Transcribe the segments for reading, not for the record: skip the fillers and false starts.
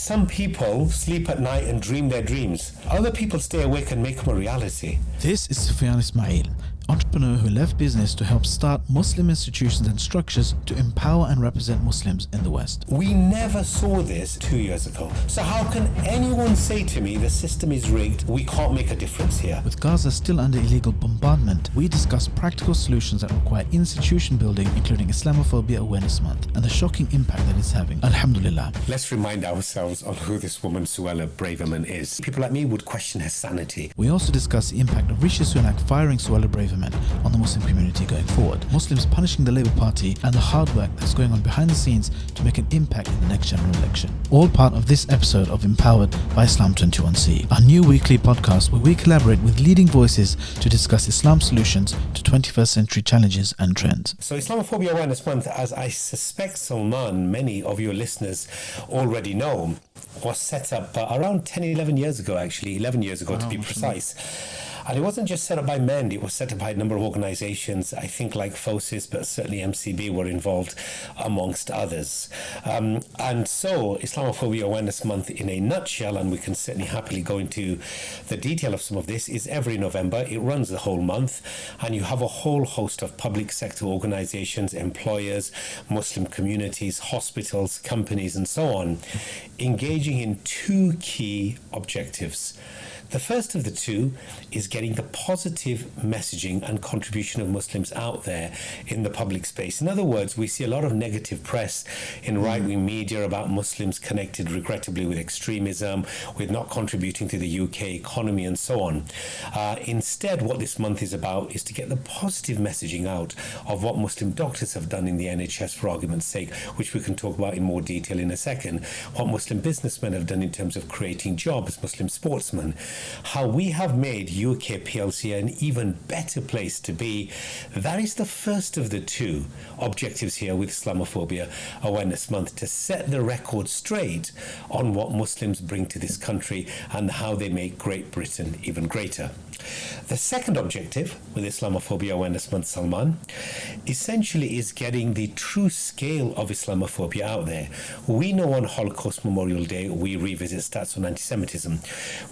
Some people sleep at night and dream their dreams. Other people stay awake and make them a reality. This is Sufyan Ismail, entrepreneur who left business to help start Muslim institutions and structures to empower and represent Muslims in the West. We never saw this 2 years ago. So how can anyone say to me the system is rigged, we can't make a difference here? With Gaza still under illegal bombardment, we discuss practical solutions that require institution building, including Islamophobia Awareness Month, and the shocking impact that it's having. Alhamdulillah. Let's remind ourselves on who this woman Suella Braverman is. People like me would question her sanity. We also discuss the impact of Rishi Sunak firing Suella Braverman on the Muslim community going forward, Muslims punishing the Labour Party, and the hard work that's going on behind the scenes to make an impact in the next general election. All part of this episode of Empowered by Islam 21C, our new weekly podcast where we collaborate with leading voices to discuss Islam solutions to 21st century challenges and trends. So Islamophobia Awareness Month, as I suspect, Salman, many of your listeners already know, was set up around 11 years ago, actually, 11 years ago to be precise. And it wasn't just set up by men, it was set up by a number of organizations, I think like FOSIS, but certainly MCB were involved amongst others. And so Islamophobia Awareness Month in a nutshell, and we can certainly happily go into the detail of some of this, is every November. It runs the whole month, and you have a whole host of public sector organizations, employers, Muslim communities, hospitals, companies, and so on, engaging in two key objectives. The first of the two is getting the positive messaging and contribution of Muslims out there in the public space. In other words, we see a lot of negative press in right-wing media about Muslims connected, regrettably, with extremism, with not contributing to the UK economy and so on. Instead, what this month is about is to get the positive messaging out of what Muslim doctors have done in the NHS, for argument's sake, which we can talk about in more detail in a second, what Muslim businessmen have done in terms of creating jobs, Muslim sportsmen, how we have made UK PLC an even better place to be. That is the first of the two objectives here with Islamophobia Awareness Month, to set the record straight on what Muslims bring to this country and how they make Great Britain even greater. The second objective with Islamophobia Awareness Month, Salman, essentially is getting the true scale of Islamophobia out there. We know on Holocaust Memorial Day we revisit stats on anti-Semitism.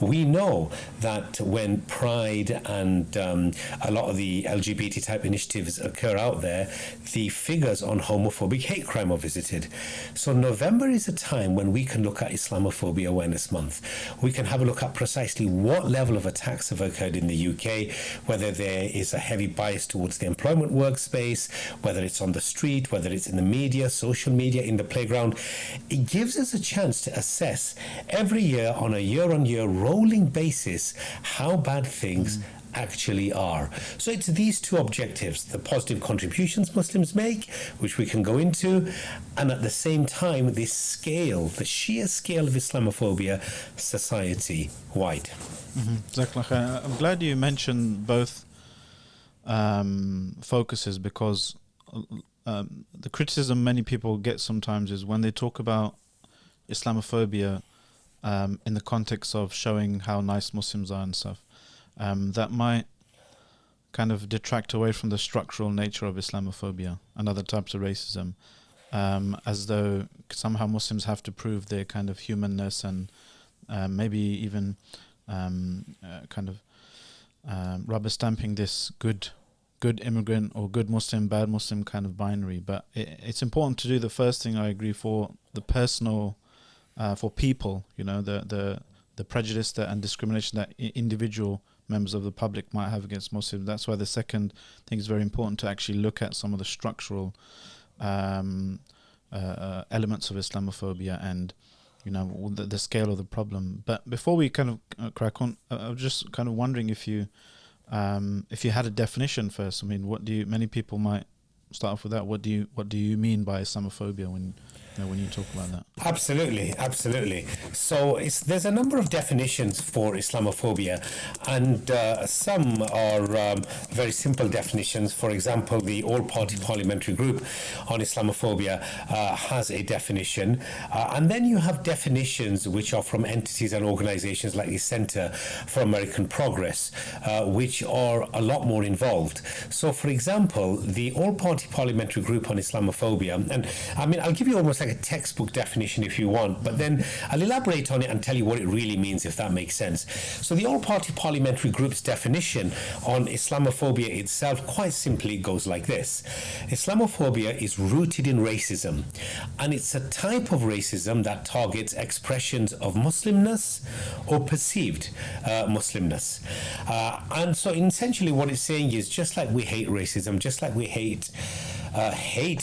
We know that when Pride and a lot of the LGBT type initiatives occur out there, the figures on homophobic hate crime are visited. So November is a time when we can look at Islamophobia Awareness Month. We can have a look at precisely what level of attacks have occurred in the UK, whether there is a heavy bias towards the employment workspace, whether it's on the street, whether it's in the media, social media, in the playground. It gives us a chance to assess every year on a year-on-year rolling basis how bad things actually are. So it's these two objectives, the positive contributions Muslims make, which we can go into, and at the same time this scale, the sheer scale of Islamophobia society-wide. I'm glad you mentioned both focuses, because the criticism many people get sometimes is when they talk about Islamophobia in the context of showing how nice Muslims are and stuff, that might kind of detract away from the structural nature of Islamophobia and other types of racism, as though somehow Muslims have to prove their kind of humanness and maybe even rubber stamping this good immigrant or good Muslim, bad Muslim kind of binary. But it's important to do the first thing, I agree, for the personal, for people, you know, the prejudice and discrimination that individual members of the public might have against Muslims. That's why the second thing is very important, to actually look at some of the structural elements of Islamophobia and, you know, the scale of the problem. But before we kind of crack on, I was just kind of wondering if you had a definition first. I mean, many people might start off with that. What do you mean by Islamophobia when you talk about that? Absolutely. So there's a number of definitions for Islamophobia, and some are very simple definitions. For example, the All-Party Parliamentary Group on Islamophobia has a definition, and then you have definitions which are from entities and organizations like the Center for American Progress, which are a lot more involved. So, for example, the All-Party Parliamentary Group on Islamophobia, and I mean, I'll give you almost like like a textbook definition if you want, but then I'll elaborate on it and tell you what it really means, if that makes sense. So the all-party parliamentary group's definition on Islamophobia itself quite simply goes like this. Islamophobia is rooted in racism, and it's a type of racism that targets expressions of Muslimness or perceived Muslimness. And so essentially what it's saying is, just like we hate racism, just like we hate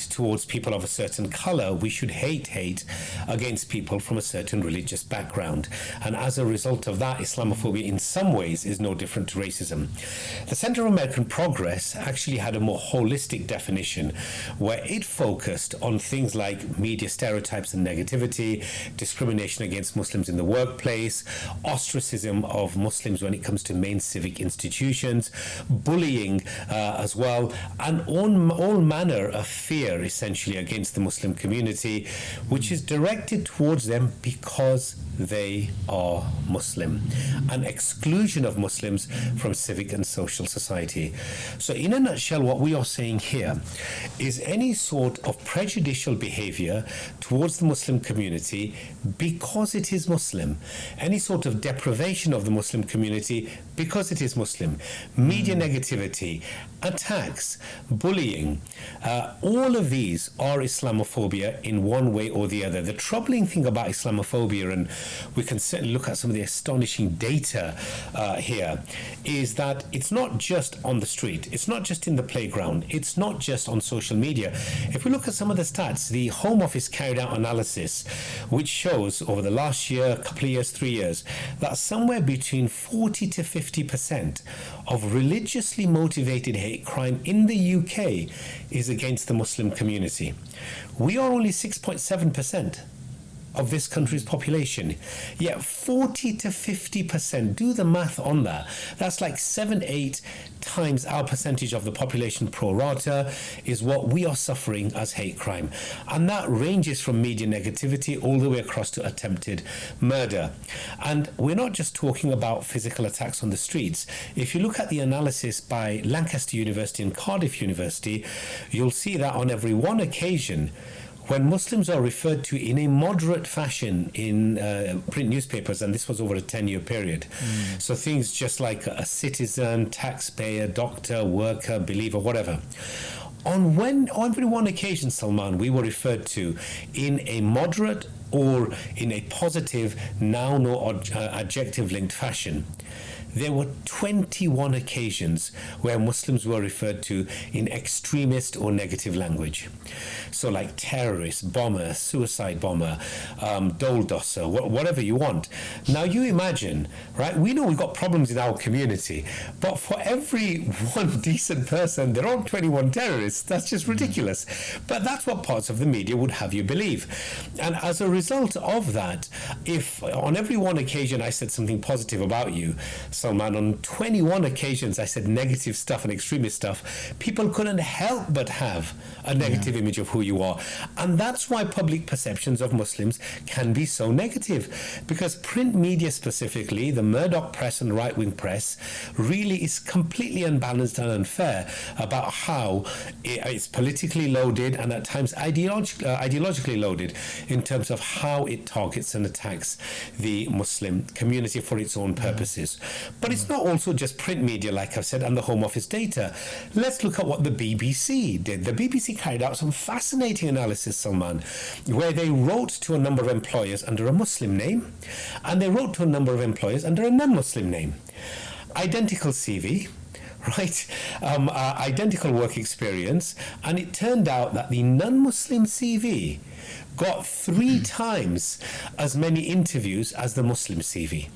towards people of a certain color, we should hate against people from a certain religious background. And as a result of that, Islamophobia in some ways is no different to racism. The Center for American Progress actually had a more holistic definition, where it focused on things like media stereotypes and negativity, discrimination against Muslims in the workplace, ostracism of Muslims when it comes to main civic institutions, bullying as well, and all manner of fear essentially against the Muslim community, which is directed towards them because they are Muslim, and exclusion of Muslims from civic and social society. So in a nutshell, what we are saying here is any sort of prejudicial behavior towards the Muslim community because it is Muslim, any sort of deprivation of the Muslim community because it is Muslim, media negativity, attacks, bullying, all of these are Islamophobia in one way or the other. The troubling thing about Islamophobia, and we can certainly look at some of the astonishing data here, is that it's not just on the street, it's not just in the playground, it's not just on social media. If we look at some of the stats, the Home Office carried out analysis which shows over the last year, couple of years, 3 years, that somewhere between 40 to 50% of religiously motivated hate crime in the UK is against the Muslim community. We are only 6.7% of this country's population, yet 40 to 50%, do the math on that, that's like 7-8 times our percentage of the population pro rata is what we are suffering as hate crime. And that ranges from media negativity all the way across to attempted murder. And we're not just talking about physical attacks on the streets. If you look at the analysis by Lancaster University and Cardiff University, you'll see that on every one occasion when Muslims are referred to in a moderate fashion in print newspapers, and this was over a 10-year period. So things just like a citizen, taxpayer, doctor, worker, believer, whatever. On every one occasion, Salman, we were referred to in a moderate or in a positive noun or adjective-linked fashion. There were 21 occasions where Muslims were referred to in extremist or negative language. So like terrorist, bomber, suicide bomber, dole-dosser, whatever you want. Now you imagine, right, we know we've got problems in our community, but for every one decent person, there are 21 terrorists. That's just ridiculous. But that's what parts of the media would have you believe. And as a result of that, if on every one occasion I said something positive about you, Salman, on 21 occasions I said negative stuff and extremist stuff, people couldn't help but have a negative image of who you are. And that's why public perceptions of Muslims can be so negative, because print media specifically, the Murdoch press and right-wing press, really is completely unbalanced and unfair about how it's politically loaded and at times ideologically loaded in terms of how it targets and attacks the Muslim community for its own purposes. But it's not also just print media, like I've said, and the Home Office data. Let's look at what the BBC did. The BBC carried out some fascinating analysis, Salman, where they wrote to a number of employers under a Muslim name, and they wrote to a number of employers under a non-Muslim name. Identical CV, right? Identical work experience, and it turned out that the non-Muslim CV got 3 times as many interviews as the Muslim CV.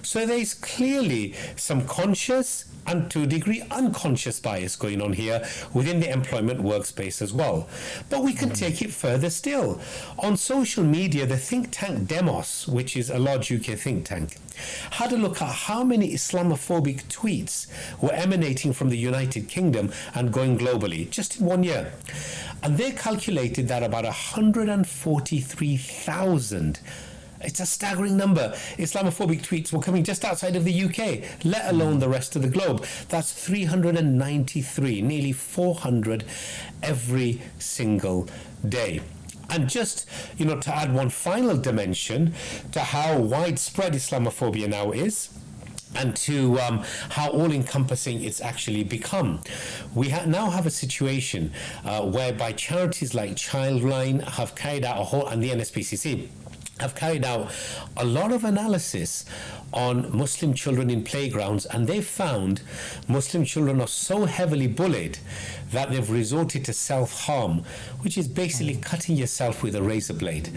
So there's clearly some conscious and to a degree unconscious bias going on here within the employment workspace as well. But we can take it further still. On social media, the think tank Demos, which is a large UK think tank, had a look at how many Islamophobic tweets were emanating from the United Kingdom and going globally just in 1 year. And they calculated that about 143,000, it's a staggering number, Islamophobic tweets were coming just outside of the UK, let alone the rest of the globe. That's 393, nearly 400 every single day. And just, to add one final dimension to how widespread Islamophobia now is, and to how all-encompassing it's actually become. We now have a situation whereby charities like Childline have carried out and the NSPCC have carried out a lot of analysis on Muslim children in playgrounds, and they've found Muslim children are so heavily bullied that they've resorted to self-harm, which is basically cutting yourself with a razor blade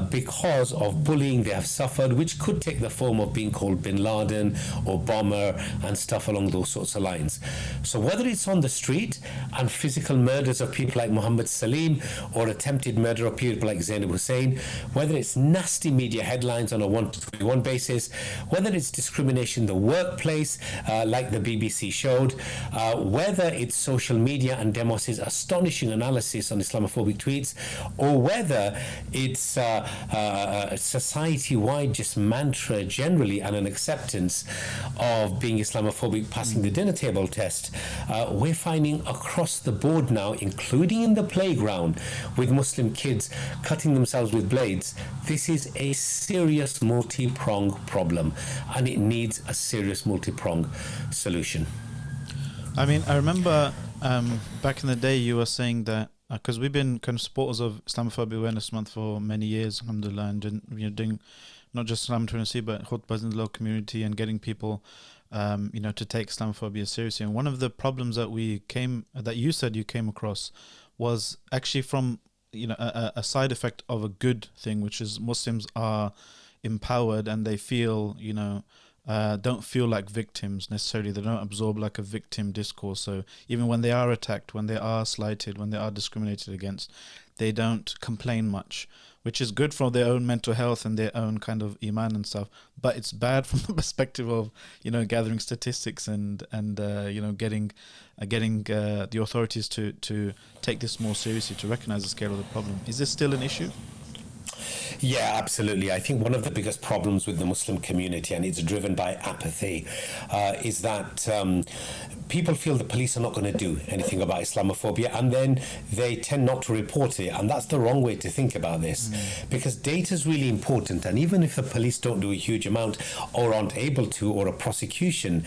because of bullying they have suffered, which could take the form of being called Bin Laden or bomber and stuff along those sorts of lines. So whether it's on the street and physical murders of people like Muhammad Salim or attempted murder of people like Zainab Hussein, whether it's nasty media headlines on a 1-to-1 basis, whether it's discrimination in the workplace like the BBC showed, whether it's social media and Demos's astonishing analysis on Islamophobic tweets, or whether it's society-wide just mantra generally and an acceptance of being Islamophobic passing the dinner table test, we're finding across the board now, including in the playground with Muslim kids cutting themselves with blades, this is a serious multi-pronged problem, and it needs a serious multi-pronged solution. I mean, I remember back in the day you were saying that, because we've been kind of supporters of Islamophobia Awareness Month for many years, alhamdulillah, and doing not just Islam Trinity, but khutbahs in the local community and getting people, to take Islamophobia seriously. And one of the problems that you said you came across was actually from, a side effect of a good thing, which is Muslims are empowered and they feel, don't feel like victims necessarily. They don't absorb like a victim discourse. So even when they are attacked, when they are slighted, when they are discriminated against, they don't complain much, which is good for their own mental health and their own kind of iman and stuff. But it's bad from the perspective of, gathering statistics and getting the authorities to take this more seriously, to recognize the scale of the problem. Is this still an issue? Yeah, absolutely. I think one of the biggest problems with the Muslim community, and it's driven by apathy, is that people feel the police are not going to do anything about Islamophobia, and then they tend not to report it. And that's the wrong way to think about this, because data is really important. And even if the police don't do a huge amount or aren't able to, or a prosecution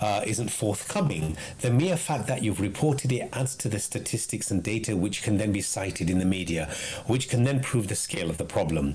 isn't forthcoming, the mere fact that you've reported it adds to the statistics and data which can then be cited in the media, which can then prove the scale of the problem.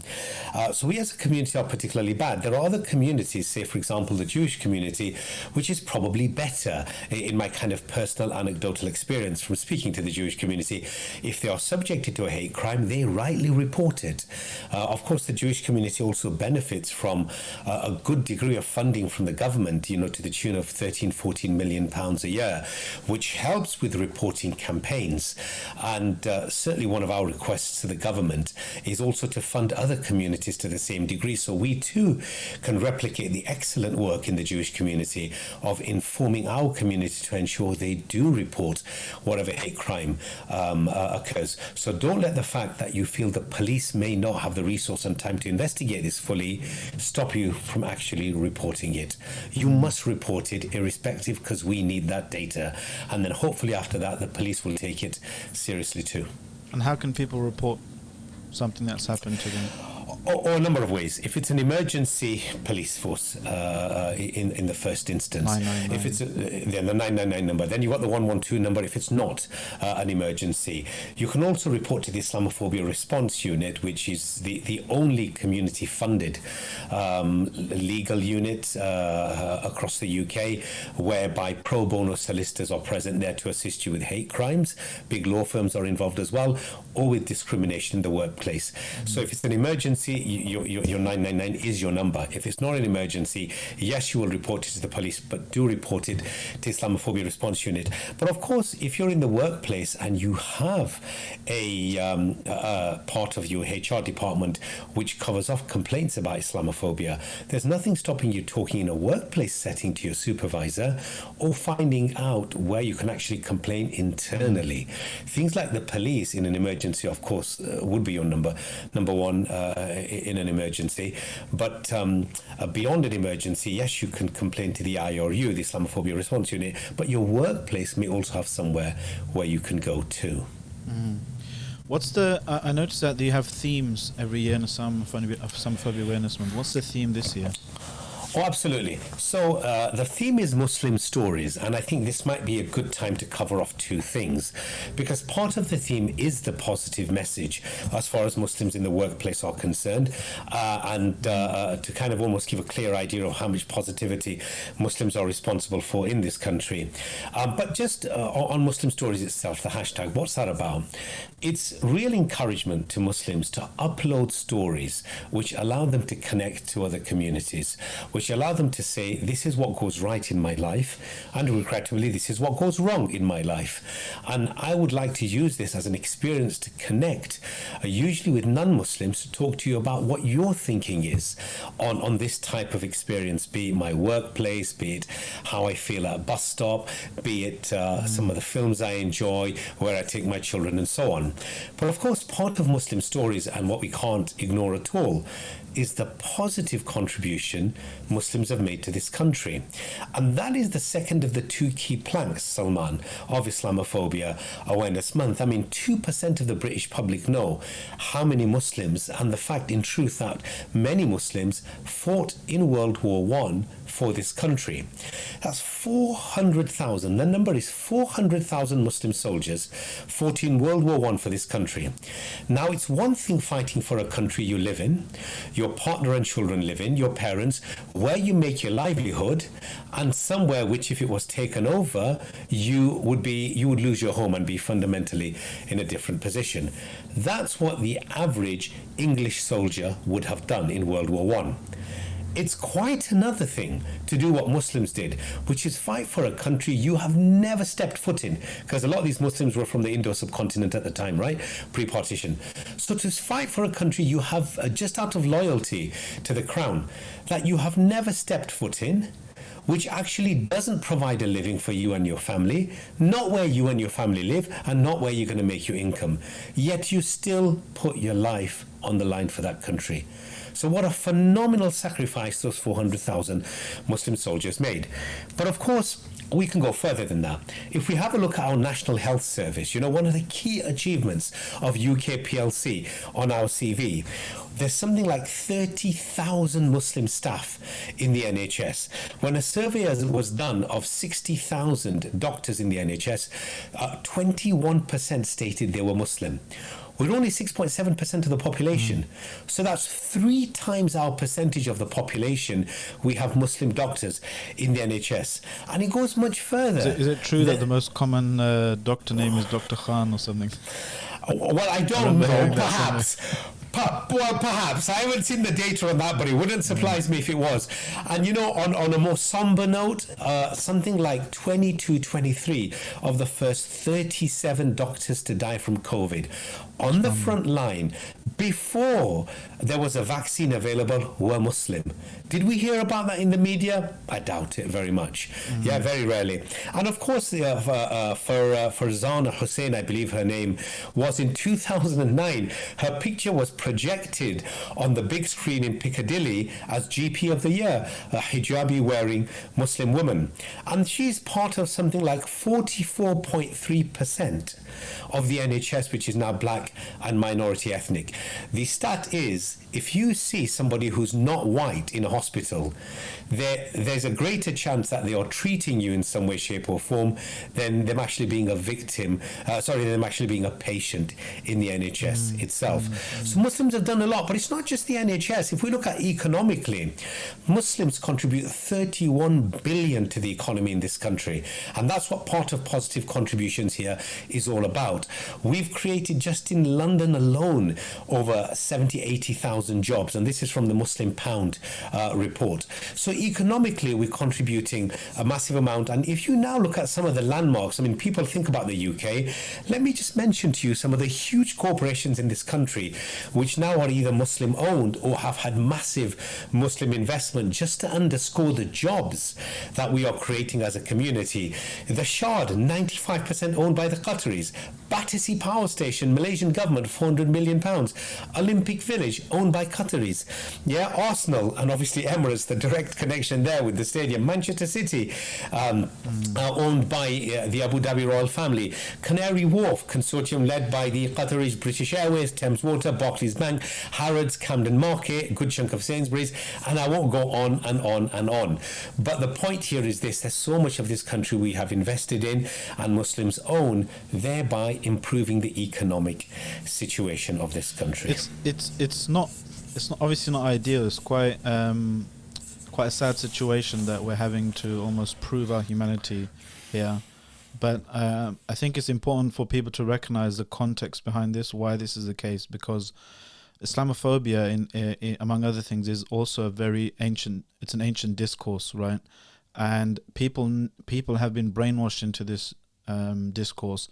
So we as a community are particularly bad. There are other communities, say for example the Jewish community, which is probably better in my kind of personal anecdotal experience from speaking to the Jewish community. If they are subjected to a hate crime, they rightly report it. Of course, the Jewish community also benefits from a good degree of funding from the government, to the tune of 13-14 million pounds a year, which helps with reporting campaigns. And certainly one of our requests to the government is also to fund other communities to the same degree, so we too can replicate the excellent work in the Jewish community of informing our community to ensure they do report whatever hate crime occurs. So don't let the fact that you feel the police may not have the resource and time to investigate this fully stop you from actually reporting it. You must report it irrespective, because we need that data, and then hopefully after that the police will take it seriously too. And how can people report something that's happened to them? Or a number of ways. If it's an emergency police force in the first instance, 999. If it's the 999 number, then you've got the 112 number if it's not an emergency. You can also report to the Islamophobia Response Unit, which is the only community funded legal unit across the UK, whereby pro bono solicitors are present there to assist you with hate crimes. Big law firms are involved as well, or with discrimination in the workplace. So if it's an emergency, your 999 is your number. If it's not an emergency, yes, you will report it to the police, but do report it to Islamophobia Response Unit. But of course, if you're in the workplace and you have a part of your HR department which covers off complaints about Islamophobia, there's nothing stopping you talking in a workplace setting to your supervisor, or finding out where you can actually complain internally. Things like the police in an emergency, of course, would be your number one in an emergency. But beyond an emergency, yes, you can complain to the IRU, the Islamophobia Response Unit, but your workplace may also have somewhere where you can go to. What's the? I noticed that you have themes every year in Islamophobia Awareness Month. What's the theme this year? Oh, absolutely. So the theme is Muslim stories, and I think this might be a good time to cover off two things, because part of the theme is the positive message as far as Muslims in the workplace are concerned, and to kind of almost give a clear idea of how much positivity Muslims are responsible for in this country. But just on Muslim stories itself, the hashtag, what's that about? It's real encouragement to Muslims to upload stories which allow them to connect to other communities, which allow them to say, this is what goes right in my life, and regrettably, this is what goes wrong in my life. And I would like to use this as an experience to connect, usually with non-Muslims, to talk to you about what your thinking is on this type of experience, be it my workplace, be it how I feel at a bus stop, be it some of the films I enjoy, where I take my children, and so on. But of course, part of Muslim stories, and what we can't ignore at all, is the positive contribution Muslims have made to this country. And that is the second of the two key planks, Salman, of Islamophobia Awareness Month. I mean, 2% of the British public know how many Muslims, and the fact in truth that many Muslims fought in World War I for this country. That's 400,000. The number is 400,000 Muslim soldiers fought in World War I for this country. Now, it's one thing fighting for a country you live in, your partner and children live in, your parents, where you make your livelihood, and somewhere which, if it was taken over, you would lose your home and be fundamentally in a different position. That's what the average English soldier would have done in World War I. It's quite another thing to do what Muslims did, which is fight for a country you have never stepped foot in, because a lot of these Muslims were from the Indo subcontinent at the time, right? Pre-partition. So to fight for a country you have, just out of loyalty to the crown, that you have never stepped foot in, which actually doesn't provide a living for you and your family, not where you and your family live, and not where you're going to make your income. Yet you still put your life on the line for that country. So what a phenomenal sacrifice those 400,000 Muslim soldiers made. But of course, we can go further than that. If we have a look at our National Health Service, one of the key achievements of UK PLC on our CV, there's something like 30,000 Muslim staff in the NHS. When a survey was done of 60,000 doctors in the NHS, 21% stated they were Muslim. We're only 6.7% of the population. So that's 3 times our percentage of the population. We have Muslim doctors in the NHS. And it goes much further. Is it true that the most common doctor name is Dr. Khan or something? Well, I don't know. Perhaps. Perhaps. I haven't seen the data on that, but it wouldn't surprise me if it was. And on a more somber note, something like 23 of the first 37 doctors to die from COVID on the front line before there was a vaccine available were Muslim. Did we hear about that in the media? I doubt it very much. Yeah, very rarely. And of course, for Zana Hussein, I believe her name was, in 2009, her picture was projected on the big screen in Piccadilly as GP of the Year, a hijabi wearing Muslim woman. And she's part of something like 44.3% of the NHS, which is now black and minority ethnic. The stat is, if you see somebody who's not white in a hospital, there's a greater chance that they are treating you in some way, shape or form than them actually being a victim, them actually being a patient in the NHS itself. So Muslims have done a lot, but it's not just the NHS. If we look at economically, Muslims contribute 31 billion to the economy in this country, and that's what part of positive contributions here is all about. We've created, just in London alone, over 80,000 jobs, and this is from the Muslim Pound report. So economically, we're contributing a massive amount. And if you now look at some of the landmarks, I mean, people think about the UK. Let me just mention to you some of the huge corporations in this country which now are either Muslim owned or have had massive Muslim investment, just to underscore the jobs that we are creating as a community. The Shard, 95% owned by the Qataris. Battersea Power Station, Malaysian government, £400 million. Olympic Village, owned by Qataris. Yeah, Arsenal, and obviously Emirates, the direct connection there with the stadium. Manchester City, owned by the Abu Dhabi royal family. Canary Wharf, consortium led by the Qataris, British Airways, Thames Water, Barclays Bank, Harrods, Camden Market, a good chunk of Sainsbury's, and I won't go on and on and on. But the point here is this: there's so much of this country we have invested in and Muslims own, thereby improving the economic situation of this country. It's not obviously not ideal. It's quite a sad situation that we're having to almost prove our humanity here. But I think it's important for people to recognize the context behind this, why this is the case, because Islamophobia, in among other things, is also a very ancient. It's an ancient discourse, right? And people have been brainwashed into this discourse,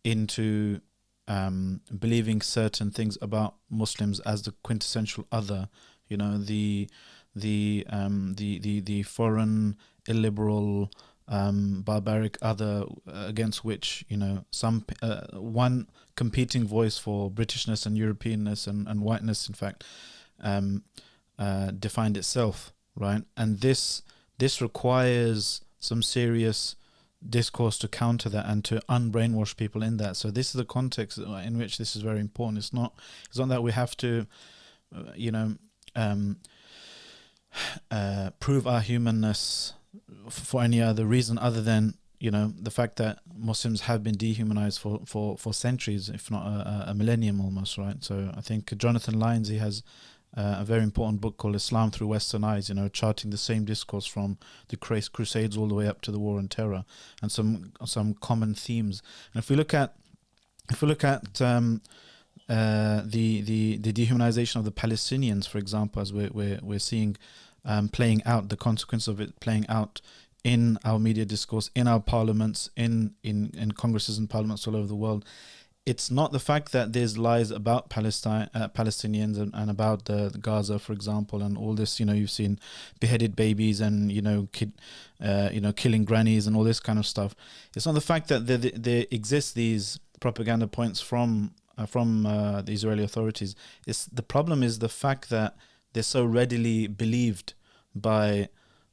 into believing certain things about Muslims as the quintessential other. You know, the foreign, illiberal, barbaric other, against which, you know, some one competing voice for Britishness and Europeanness and whiteness, in fact, defined itself, right? And this requires some serious discourse to counter that and to unbrainwash people in that. So this is the context in which this is very important. It's not that we have to, prove our humanness for any other reason other than, you know, the fact that Muslims have been dehumanized for centuries, if not a millennium almost, right? So I think Jonathan Lyons, he has a very important book called Islam Through Western Eyes, you know, charting the same discourse from the Crusades all the way up to the War on Terror, and some common themes. And if we look at the dehumanization of the Palestinians, for example, as we're seeing playing out, the consequence of it playing out in our media discourse, in our parliaments, in congresses and parliaments all over the world. It's not the fact that there's lies about Palestinians and about the Gaza, for example, and all this. You know, you've seen beheaded babies and killing grannies and all this kind of stuff. It's not the fact that there exist these propaganda points from the Israeli authorities. The problem is the fact that they're so readily believed by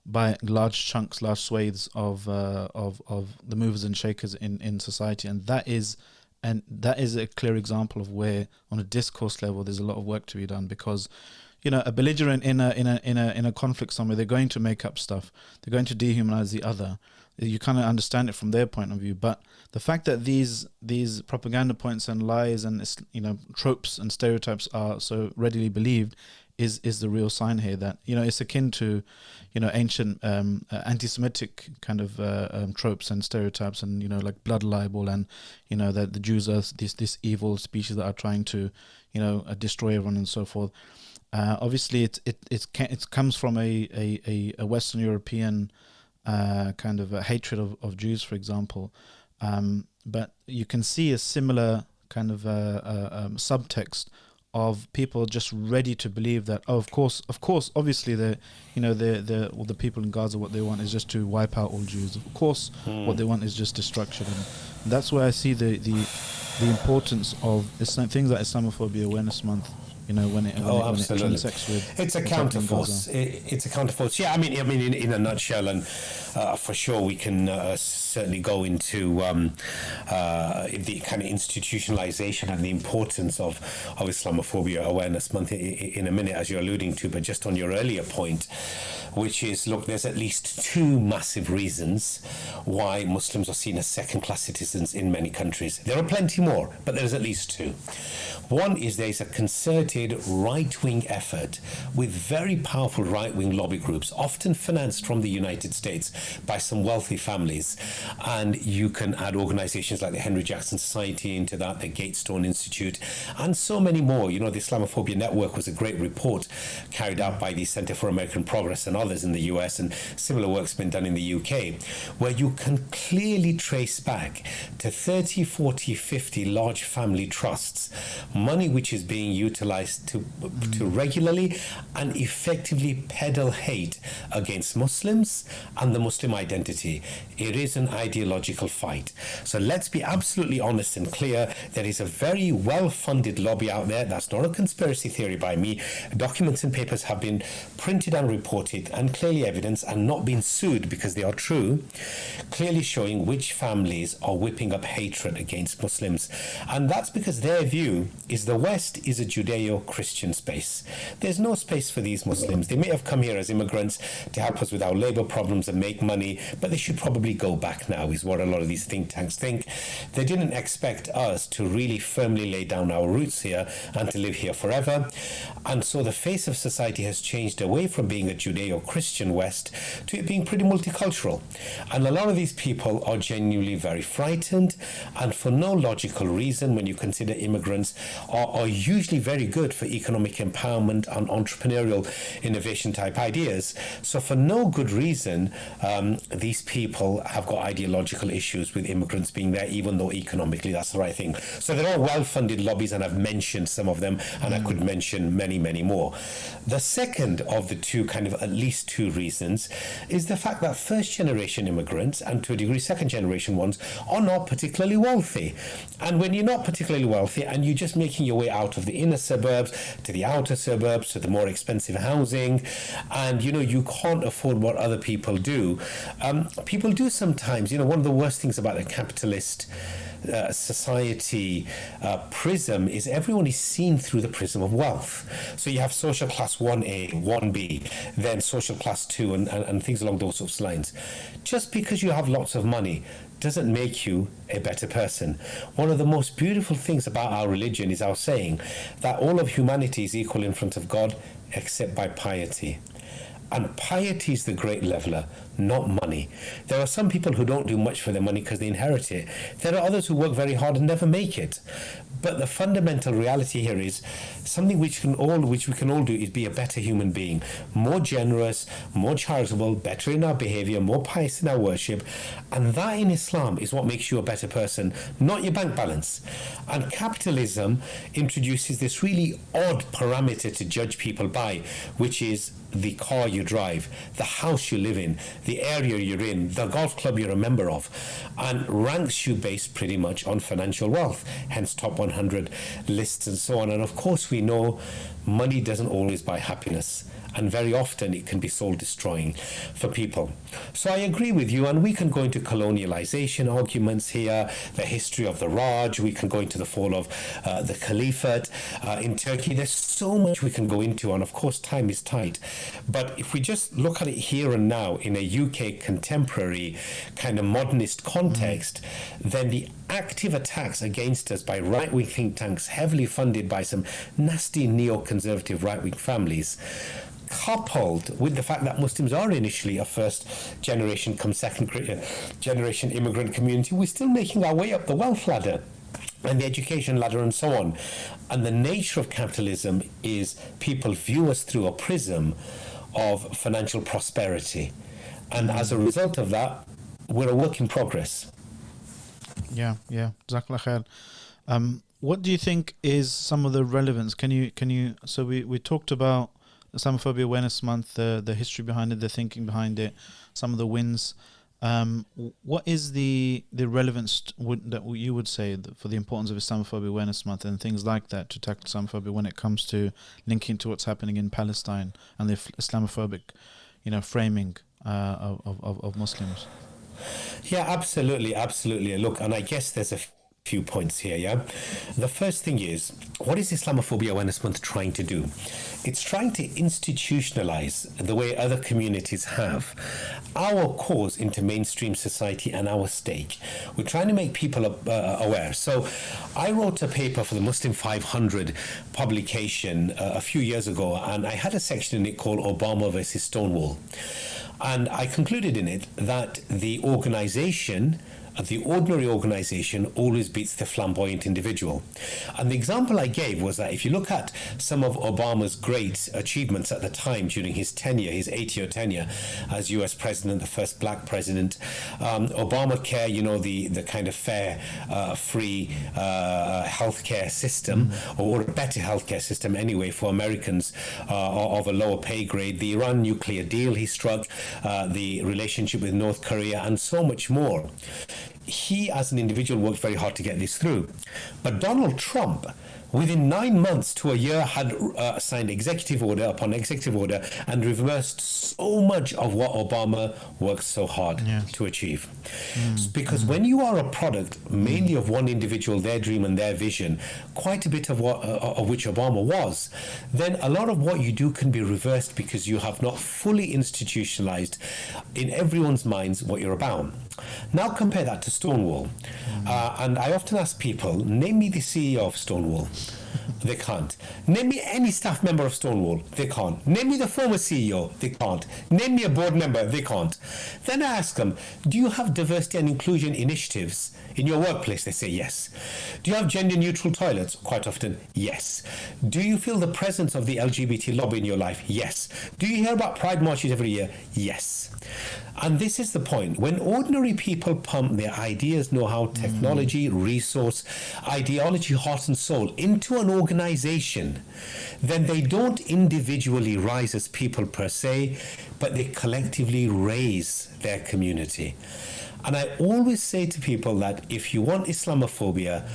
large chunks, large swathes of the movers and shakers in society, and that is a clear example of where, on a discourse level, there's a lot of work to be done. Because, you know, a belligerent in a conflict somewhere, they're going to make up stuff. They're going to dehumanize the other. You kind of understand it from their point of view. But the fact that these propaganda points and lies and, you know, tropes and stereotypes are so readily believed is the real sign here that, you know, it's akin to, you know, ancient anti-Semitic kind of tropes and stereotypes, and, you know, like blood libel, and, you know, that the Jews are this evil species that are trying to, you know, destroy everyone and so forth. Obviously, it comes from a Western European kind of a hatred of Jews, for example, but you can see a similar kind of subtext of people just ready to believe that, oh, of course, obviously the people in Gaza, what they want is just to wipe out all Jews. Of course, what they want is just destruction, and that's where I see the importance of things like Islamophobia Awareness Month. You know, when it transects with, it's a counterforce. It's a counterforce. Yeah, I mean, in a nutshell, and for sure, we can certainly go into the kind of institutionalization and the importance of Islamophobia Awareness Month in a minute, as you're alluding to. But just on your earlier point, which is, look, there's at least two massive reasons why Muslims are seen as second-class citizens in many countries. There are plenty more, but there's at least two. One is there's a concerted right-wing effort with very powerful right-wing lobby groups, often financed from the United States by some wealthy families. And you can add organizations like the Henry Jackson Society into that, the Gatestone Institute, and so many more. You know, the Islamophobia Network was a great report carried out by the Center for American Progress and others in the US, and similar work's been done in the UK, where you can clearly trace back to 30, 40, 50 large family trusts, money which is being utilized to regularly and effectively peddle hate against Muslims and the Muslim identity. It is an ideological fight. So let's be absolutely honest and clear. There is a very well-funded lobby out there. That's not a conspiracy theory by me. Documents and papers have been printed and reported and clearly evidenced and not been sued because they are true, clearly showing which families are whipping up hatred against Muslims. And that's because their view is the West is a Judeo-Christian space. There's no space for these Muslims. They may have come here as immigrants to help us with our labor problems and make money, but they should probably go back now, is what a lot of these think tanks think. They didn't expect us to really firmly lay down our roots here and to live here forever. And so the face of society has changed away from being a Judeo-Christian West to it being pretty multicultural. And a lot of these people are genuinely very frightened, and for no logical reason, when you consider immigrants are usually very good for economic empowerment and entrepreneurial innovation type ideas. So for no good reason, these people have got ideological issues with immigrants being there, even though economically that's the right thing. So there are well-funded lobbies, and I've mentioned some of them, and I could mention many, many more. The second of the two, kind of at least two reasons, is the fact that first-generation immigrants, and to a degree second-generation ones, are not particularly wealthy. And when you're not particularly wealthy and you're just making your way out of the inner suburbs to the outer suburbs to the more expensive housing, and you can't afford what other people do, people do sometimes. One of the worst things about the capitalist society prism is everyone is seen through the prism of wealth. So you have social class 1A, 1B, then social class 2, and things along those sorts of lines. Just because you have lots of money doesn't make you a better person. One of the most beautiful things about our religion is our saying that all of humanity is equal in front of God except by piety. And piety is the great leveler, not money. There are some people who don't do much for their money because they inherit it. There are others who work very hard and never make it. But the fundamental reality here is something which we can all do is be a better human being, more generous, more charitable, better in our behavior, more pious in our worship. And that in Islam is what makes you a better person, not your bank balance. And capitalism introduces this really odd parameter to judge people by, which is the car you drive, the house you live in, the area you're in, the golf club you're a member of, and ranks you based pretty much on financial wealth, hence top 100 lists and so on. And of course we know money doesn't always buy happiness, and very often it can be soul destroying for people. So I agree with you, and we can go into colonialization arguments here, the history of the Raj, we can go into the fall of the Caliphate in Turkey. There's so much we can go into, and of course time is tight. But if we just look at it here and now in a UK contemporary kind of modernist context, then the active attacks against us by right-wing think tanks heavily funded by some nasty neoconservative right-wing families, coupled with the fact that Muslims are initially a first generation come second generation immigrant community, we're still making our way up the wealth ladder and the education ladder and so on. And the nature of capitalism is people view us through a prism of financial prosperity. And as a result of that, we're a work in progress. Yeah. Jazakallah khair. What do you think is some of the relevance? Can you so we talked about Islamophobia Awareness Month, the history behind it, the thinking behind it, some of the wins. What is the relevance that you would say for the importance of Islamophobia Awareness Month and things like that to tackle Islamophobia when it comes to linking to what's happening in Palestine and the Islamophobic, framing of Muslims? Yeah, absolutely. Look, and I guess there's a few points here, yeah? The first thing is, what is Islamophobia Awareness Month trying to do? It's trying to institutionalize the way other communities have our cause into mainstream society and our stake. We're trying to make people aware. So I wrote a paper for the Muslim 500 publication a few years ago, and I had a section in it called Obama versus Stonewall. And I concluded in it that the organization the ordinary organization always beats the flamboyant individual. And the example I gave was that if you look at some of Obama's great achievements at the time during his tenure, his 8-year tenure as US president, the first black president, Obamacare, you know, the kind of fair, free healthcare system, or a better healthcare system anyway for Americans of a lower pay grade, the Iran nuclear deal he struck, the relationship with North Korea, and so much more. He, as an individual, worked very hard to get this through. But Donald Trump, within 9 months to a year, had signed executive order upon executive order and reversed so much of what Obama worked so hard to achieve. Because when you are a product mainly of one individual, their dream and their vision, quite a bit of what of which Obama was, then a lot of what you do can be reversed because you have not fully institutionalized in everyone's minds what you're about. Now compare that to Stonewall. And I often ask people, name me the CEO of Stonewall. They can't. Name me any staff member of Stonewall. They can't. Name me the former CEO. They can't. Name me a board member. They can't. Then I ask them, do you have diversity and inclusion initiatives in your workplace? They say yes. Do you have gender neutral toilets? Quite often, yes. Do you feel the presence of the LGBT lobby in your life? Yes. Do you hear about pride marches every year? Yes. And this is the point. When ordinary people pump their ideas, know-how, technology, resource, ideology, heart and soul into an organization, then they don't individually rise as people per se, but they collectively raise their community. And I always say to people that if you want Islamophobia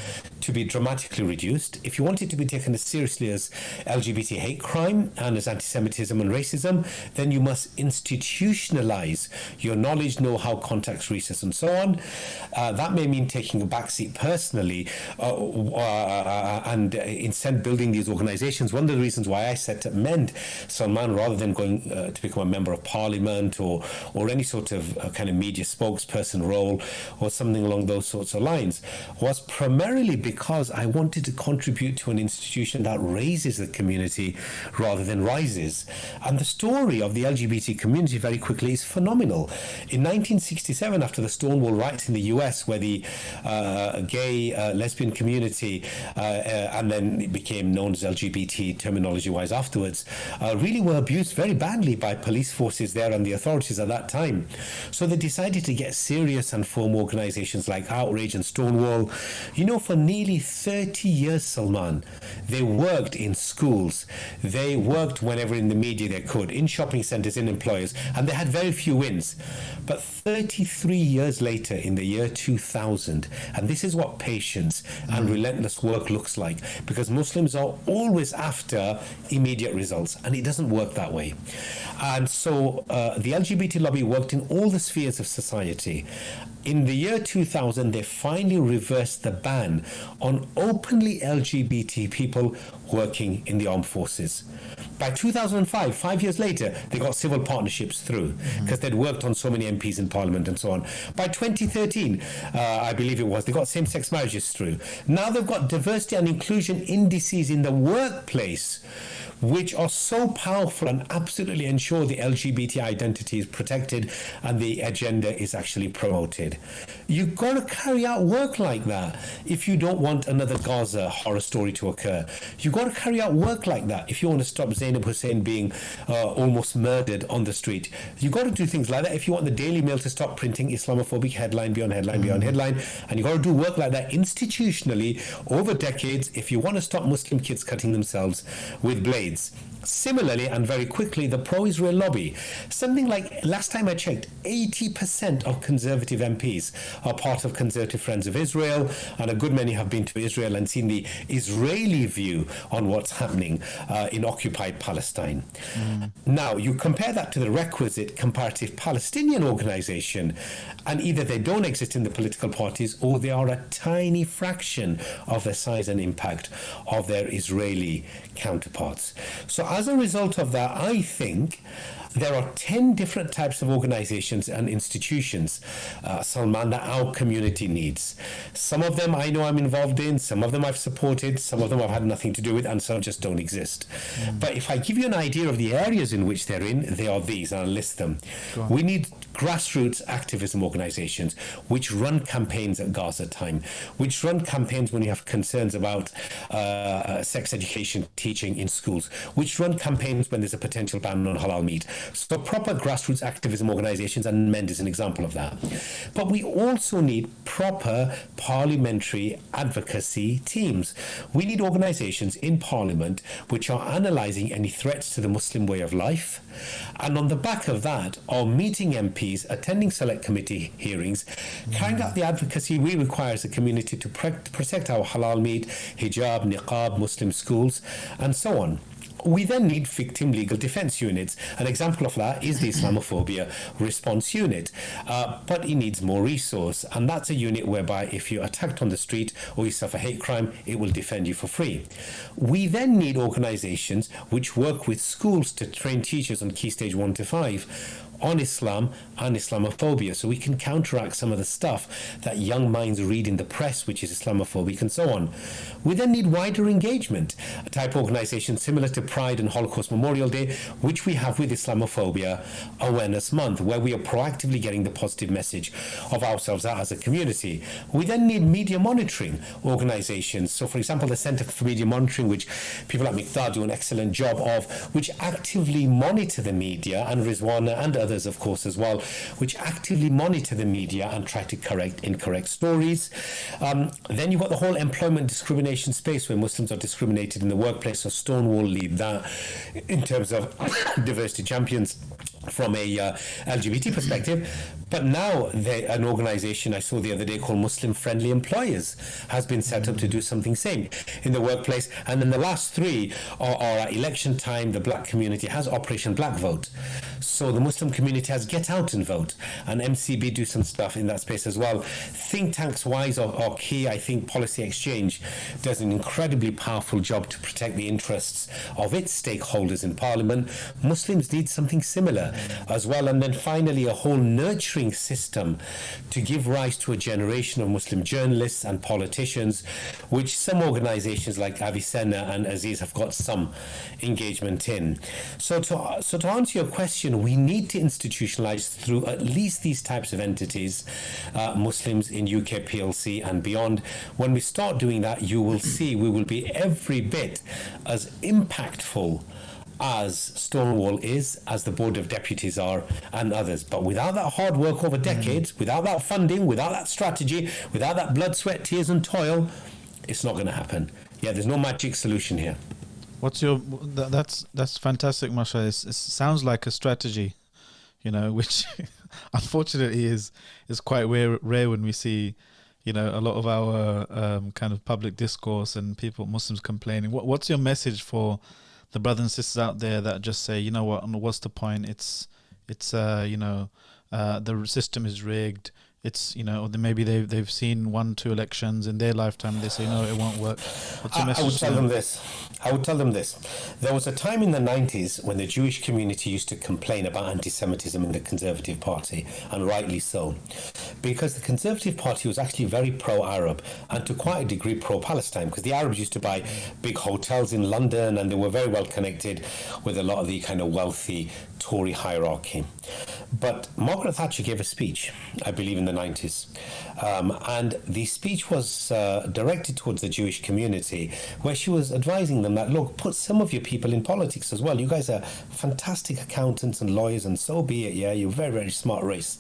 to be dramatically reduced, if you want it to be taken as seriously as LGBT hate crime and as anti-Semitism and racism, then you must institutionalize your knowledge, know-how, contacts, research, and so on. That may mean taking a backseat personally and instead building these organizations. One of the reasons why I set up MEND, Salman, rather than going to become a member of parliament or any sort of kind of media spokesperson role or something along those sorts of lines, was primarily because I wanted to contribute to an institution that raises the community rather than rises. And the story of the LGBT community very quickly is phenomenal. In 1967, after the Stonewall riots in the US, where the gay lesbian community and then it became known as LGBT terminology wise afterwards, really were abused very badly by police forces there and the authorities at that time. So they decided to get serious and form organizations like Outrage and Stonewall. You know, for nearly 30 years, Salman, they worked in schools. They worked whenever in the media they could, in shopping centers, in employers, and they had very few wins. But 33 years later, in the year 2000, and this is what patience and relentless work looks like, because Muslims are always after immediate results, and it doesn't work that way. And so the LGBT lobby worked in all the spheres of society. In the year 2000, they finally reversed the ban on openly LGBT people working in the armed forces. By 2005, 5 years later, they got civil partnerships through because they'd worked on so many MPs in Parliament and so on. By 2013, I believe it was, they got same-sex marriages through. Now they've got diversity and inclusion indices in the workplace, which are so powerful and absolutely ensure the LGBT identity is protected and the agenda is actually promoted. You've got to carry out work like that if you don't want another Gaza horror story to occur. You've got to carry out work like that if you want to stop Zainab Hussein being almost murdered on the street. You've got to do things like that if you want the Daily Mail to stop printing Islamophobic headline beyond headline beyond headline. And you've got to do work like that institutionally over decades if you want to stop Muslim kids cutting themselves with blades. Similarly, and very quickly, the pro-Israel lobby. Something like, last time I checked, 80% of Conservative MPs are part of Conservative Friends of Israel, and a good many have been to Israel and seen the Israeli view on what's happening in occupied Palestine. Now, you compare that to the requisite comparative Palestinian organization, and either they don't exist in the political parties or they are a tiny fraction of the size and impact of their Israeli counterparts. So as a result of that, I think there are 10 different types of organizations and institutions, Salman, that our community needs. Some of them I know I'm involved in, some of them I've supported, some of them I've had nothing to do with, and some just don't exist. But if I give you an idea of the areas in which they're in, they are these, and I'll list them. We need grassroots activism organizations which run campaigns at Gaza time, which run campaigns when you have concerns about sex education teaching in schools, which run campaigns when there's a potential ban on halal meat. So proper grassroots activism organizations, and MEND is an example of that. But we also need proper parliamentary advocacy teams. We need organizations in Parliament which are analysing any threats to the Muslim way of life, and on the back of that are meeting MPs, attending select committee hearings, carrying out the advocacy we require as a community to protect our halal meat, hijab, niqab, Muslim schools, and so on. We then need victim legal defense units. An example of that is the Islamophobia Response Unit, but it needs more resource, and that's a unit whereby if you're attacked on the street or you suffer hate crime, it will defend you for free. We then need organizations which work with schools to train teachers on Key Stage 1 to 5 on Islam and Islamophobia, so we can counteract some of the stuff that young minds read in the press, which is Islamophobic and so on. We then need wider engagement, a type of organisation similar to Pride and Holocaust Memorial Day, which we have with Islamophobia Awareness Month, where we are proactively getting the positive message of ourselves out as a community. We then need media monitoring organisations. So, for example, the Centre for Media Monitoring, which people like Miqdad do an excellent job of, which actively monitor the media, and Rizwana and others, of course, as well, which actively monitor the media and try to correct incorrect stories. Then you've got the whole employment discrimination space where Muslims are discriminated in the workplace, so Stonewall lead that in terms of diversity champions from a LGBT perspective. But now an organisation I saw the other day called Muslim Friendly Employers has been set up to do something same in the workplace. And then the last three are at election time, the black community has Operation Black Vote. So the Muslim community has Get Out and Vote, and MCB do some stuff in that space as well. Think tanks wise are key. I think Policy Exchange does an incredibly powerful job to protect the interests of its stakeholders in Parliament. Muslims need something similar as well. And then finally, a whole nurturing system to give rise to a generation of Muslim journalists and politicians, which some organizations like Avicenna and Aziz have got some engagement in. So to answer your question, we need to institutionalize through at least these types of entities, Muslims in UK PLC and beyond. When we start doing that, you will see we will be every bit as impactful as Stonewall is, as the Board of Deputies are, and others. But without that hard work over decades, without that funding, without that strategy, without that blood, sweat, tears and toil, it's not going to happen. Yeah, there's no magic solution here. What's your... That's fantastic, mashaAllah. It sounds like a strategy, which unfortunately is quite rare when we see, a lot of our kind of public discourse and Muslims complaining. What's your message for the brothers and sisters out there that just say, what's the point? The system is rigged. It's, or maybe they've seen 1-2 elections in their lifetime and they say, no, it won't work. What's your message? I would tell them this. There was a time in the 90s when the Jewish community used to complain about anti-Semitism in the Conservative Party, and rightly so, because the Conservative Party was actually very pro-Arab and to quite a degree pro-Palestine, because the Arabs used to buy big hotels in London and they were very well connected with a lot of the kind of wealthy Tory hierarchy. But Margaret Thatcher gave a speech, I believe in the 90s, and the speech was directed towards the Jewish community, where she was advising them that, look, put some of your people in politics as well. You guys are fantastic accountants and lawyers, and so be it. Yeah, you're a very, very smart race,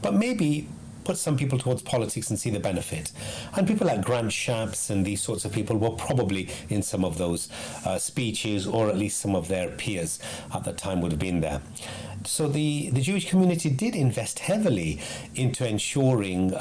but maybe put some people towards politics and see the benefit. And people like Grant Shapps and these sorts of people were probably in some of those speeches, or at least some of their peers at the time would have been there. So the Jewish community did invest heavily into ensuring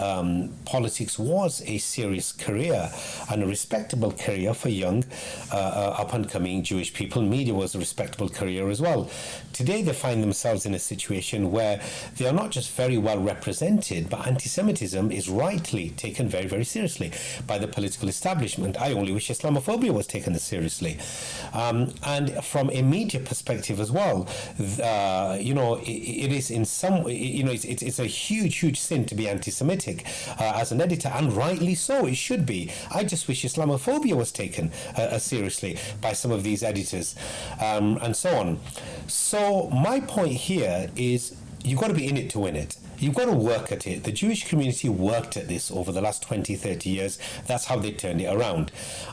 politics was a serious career and a respectable career for young up-and-coming Jewish people. Media was a respectable career as well. Today they find themselves in a situation where they are not just very well represented, but anti-Semitism is rightly taken very, very seriously by the political establishment. I only wish Islamophobia was taken as seriously. And from a media perspective as well, it is in some, it's a huge sin to be anti-Semitic as an editor, and rightly so. It should be. I just wish Islamophobia was taken seriously by some of these editors, and so on. So my point here is, you've got to be in it to win it. You've got to work at it. The Jewish community worked at this over the last 20, 30 years. That's how they turned it around.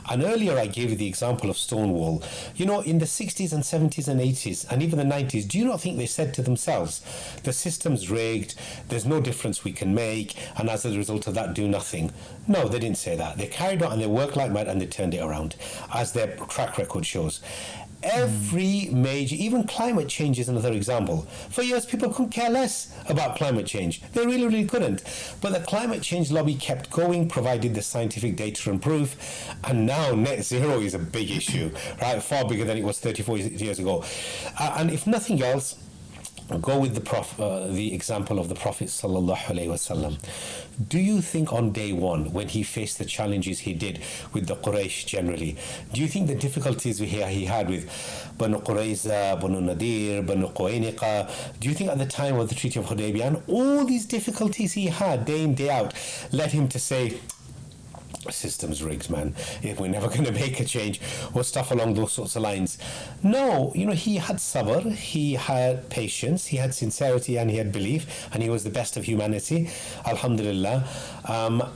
And earlier I gave you the example of Stonewall. In the 60s and 70s and 80s and even the 90s, do you not think they said to themselves, the system's rigged, there's no difference we can make, and as a result of that, do nothing? No, they didn't say that. They carried on and they worked like mad and they turned it around, as their track record shows. Every major, even climate change is another example. For years, people couldn't care less about climate change. They really couldn't. But the climate change lobby kept going, provided the scientific data and proof, and now net zero is a big issue, right? Far bigger than it was 34 years ago. And if nothing else, go with the example of the Prophet sallallahu alaihi wasallam. Do you think on day one, when he faced the challenges he did with the Quraysh generally, do you think the difficulties he had with Banu Qurayza, Banu Nadir, Banu Qaynuqa, do you think at the time of the Treaty of Hudaybiyah, and all these difficulties he had day in, day out, led him to say, system's rigged, man, if we're never going to make a change, or stuff along those sorts of lines? No, he had sabr, he had patience, he had sincerity, and he had belief, and he was the best of humanity, alhamdulillah,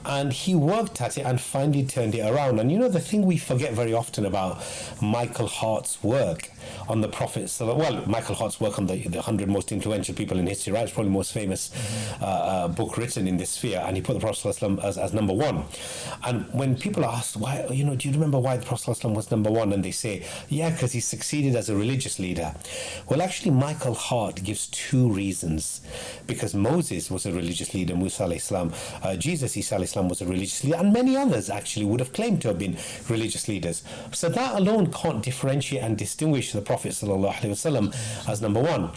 and he worked at it and finally turned it around. And the thing we forget very often about Michael Hart's work on the Prophet, Michael Hart's work on the 100 most influential people in history, right? It's probably the most famous book written in this sphere, and he put the Prophet as number one. And when people are asked, why, do you remember why the Prophet ﷺ was number one? And they say, yeah, because he succeeded as a religious leader. Well, actually, Michael Hart gives two reasons. Because Moses was a religious leader, Musa alayhi salam, Jesus Isa alayhi salam was a religious leader, and many others actually would have claimed to have been religious leaders. So that alone can't differentiate and distinguish the Prophet ﷺ as number one.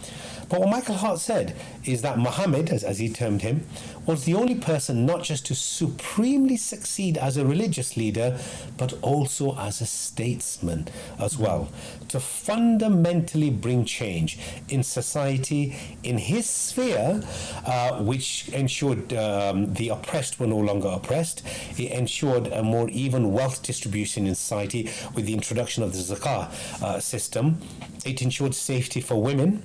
But what Michael Hart said is that Muhammad, as he termed him, was the only person not just to supremely succeed as a religious leader, but also as a statesman as well, to fundamentally bring change in society, in his sphere, which ensured the oppressed were no longer oppressed. It ensured a more even wealth distribution in society with the introduction of the zakah system. It ensured safety for women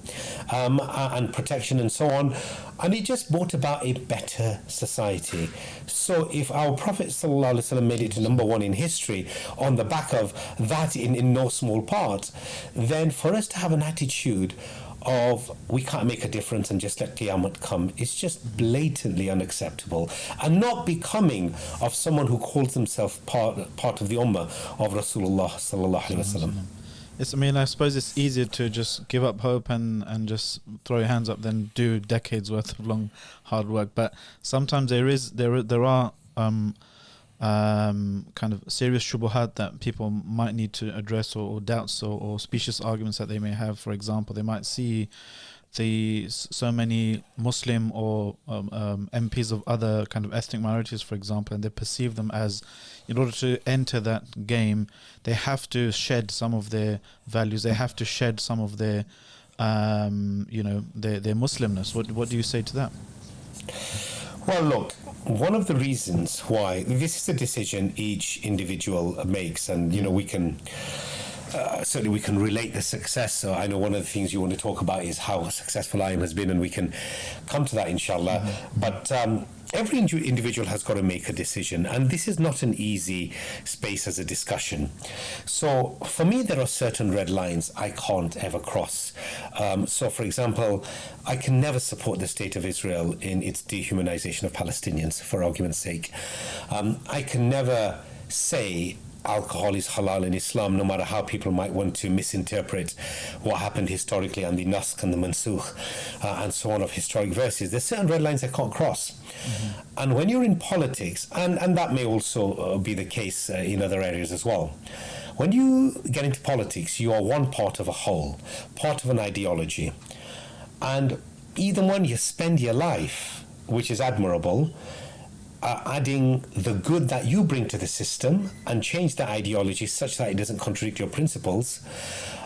and protection and so on. And it just brought about a better society. So if our Prophet ﷺ made it to number one in history on the back of that in no small part, then for us to have an attitude of we can't make a difference and just let Qiyamah come, it's just blatantly unacceptable and not becoming of someone who calls himself part of the Ummah of Rasulullah sallallahu alaihi wasallam. I suppose it's easier to just give up hope and just throw your hands up than do decades worth of long hard work. But sometimes there are kind of serious shubuhat that people might need to address, or doubts or specious arguments that they may have. For example, they might see so many Muslim or MPs of other kind of ethnic minorities, for example, and they perceive them as, in order to enter that game, they have to shed some of their values. They have to shed some of their, their Muslimness. What do you say to that? Well, look, one of the reasons why this is a decision each individual makes, and we can. Certainly we can relate the success. So I know one of the things you want to talk about is how successful IM has been, and we can come to that inshallah. Mm-hmm. But every individual has got to make a decision, and this is not an easy space as a discussion. So for me, there are certain red lines I can't ever cross. So for example, I can never support the state of Israel in its dehumanization of Palestinians, for argument's sake. I can never say alcohol is halal in Islam, no matter how people might want to misinterpret what happened historically and the naskh and the mansukh and so on of historic verses. There's certain red lines I can't cross. Mm-hmm. And when you're in politics, and that may also be the case in other areas as well, when you get into politics, you are one part of a whole, part of an ideology. And even when you spend your life, which is admirable, adding the good that you bring to the system and change that ideology such that it doesn't contradict your principles,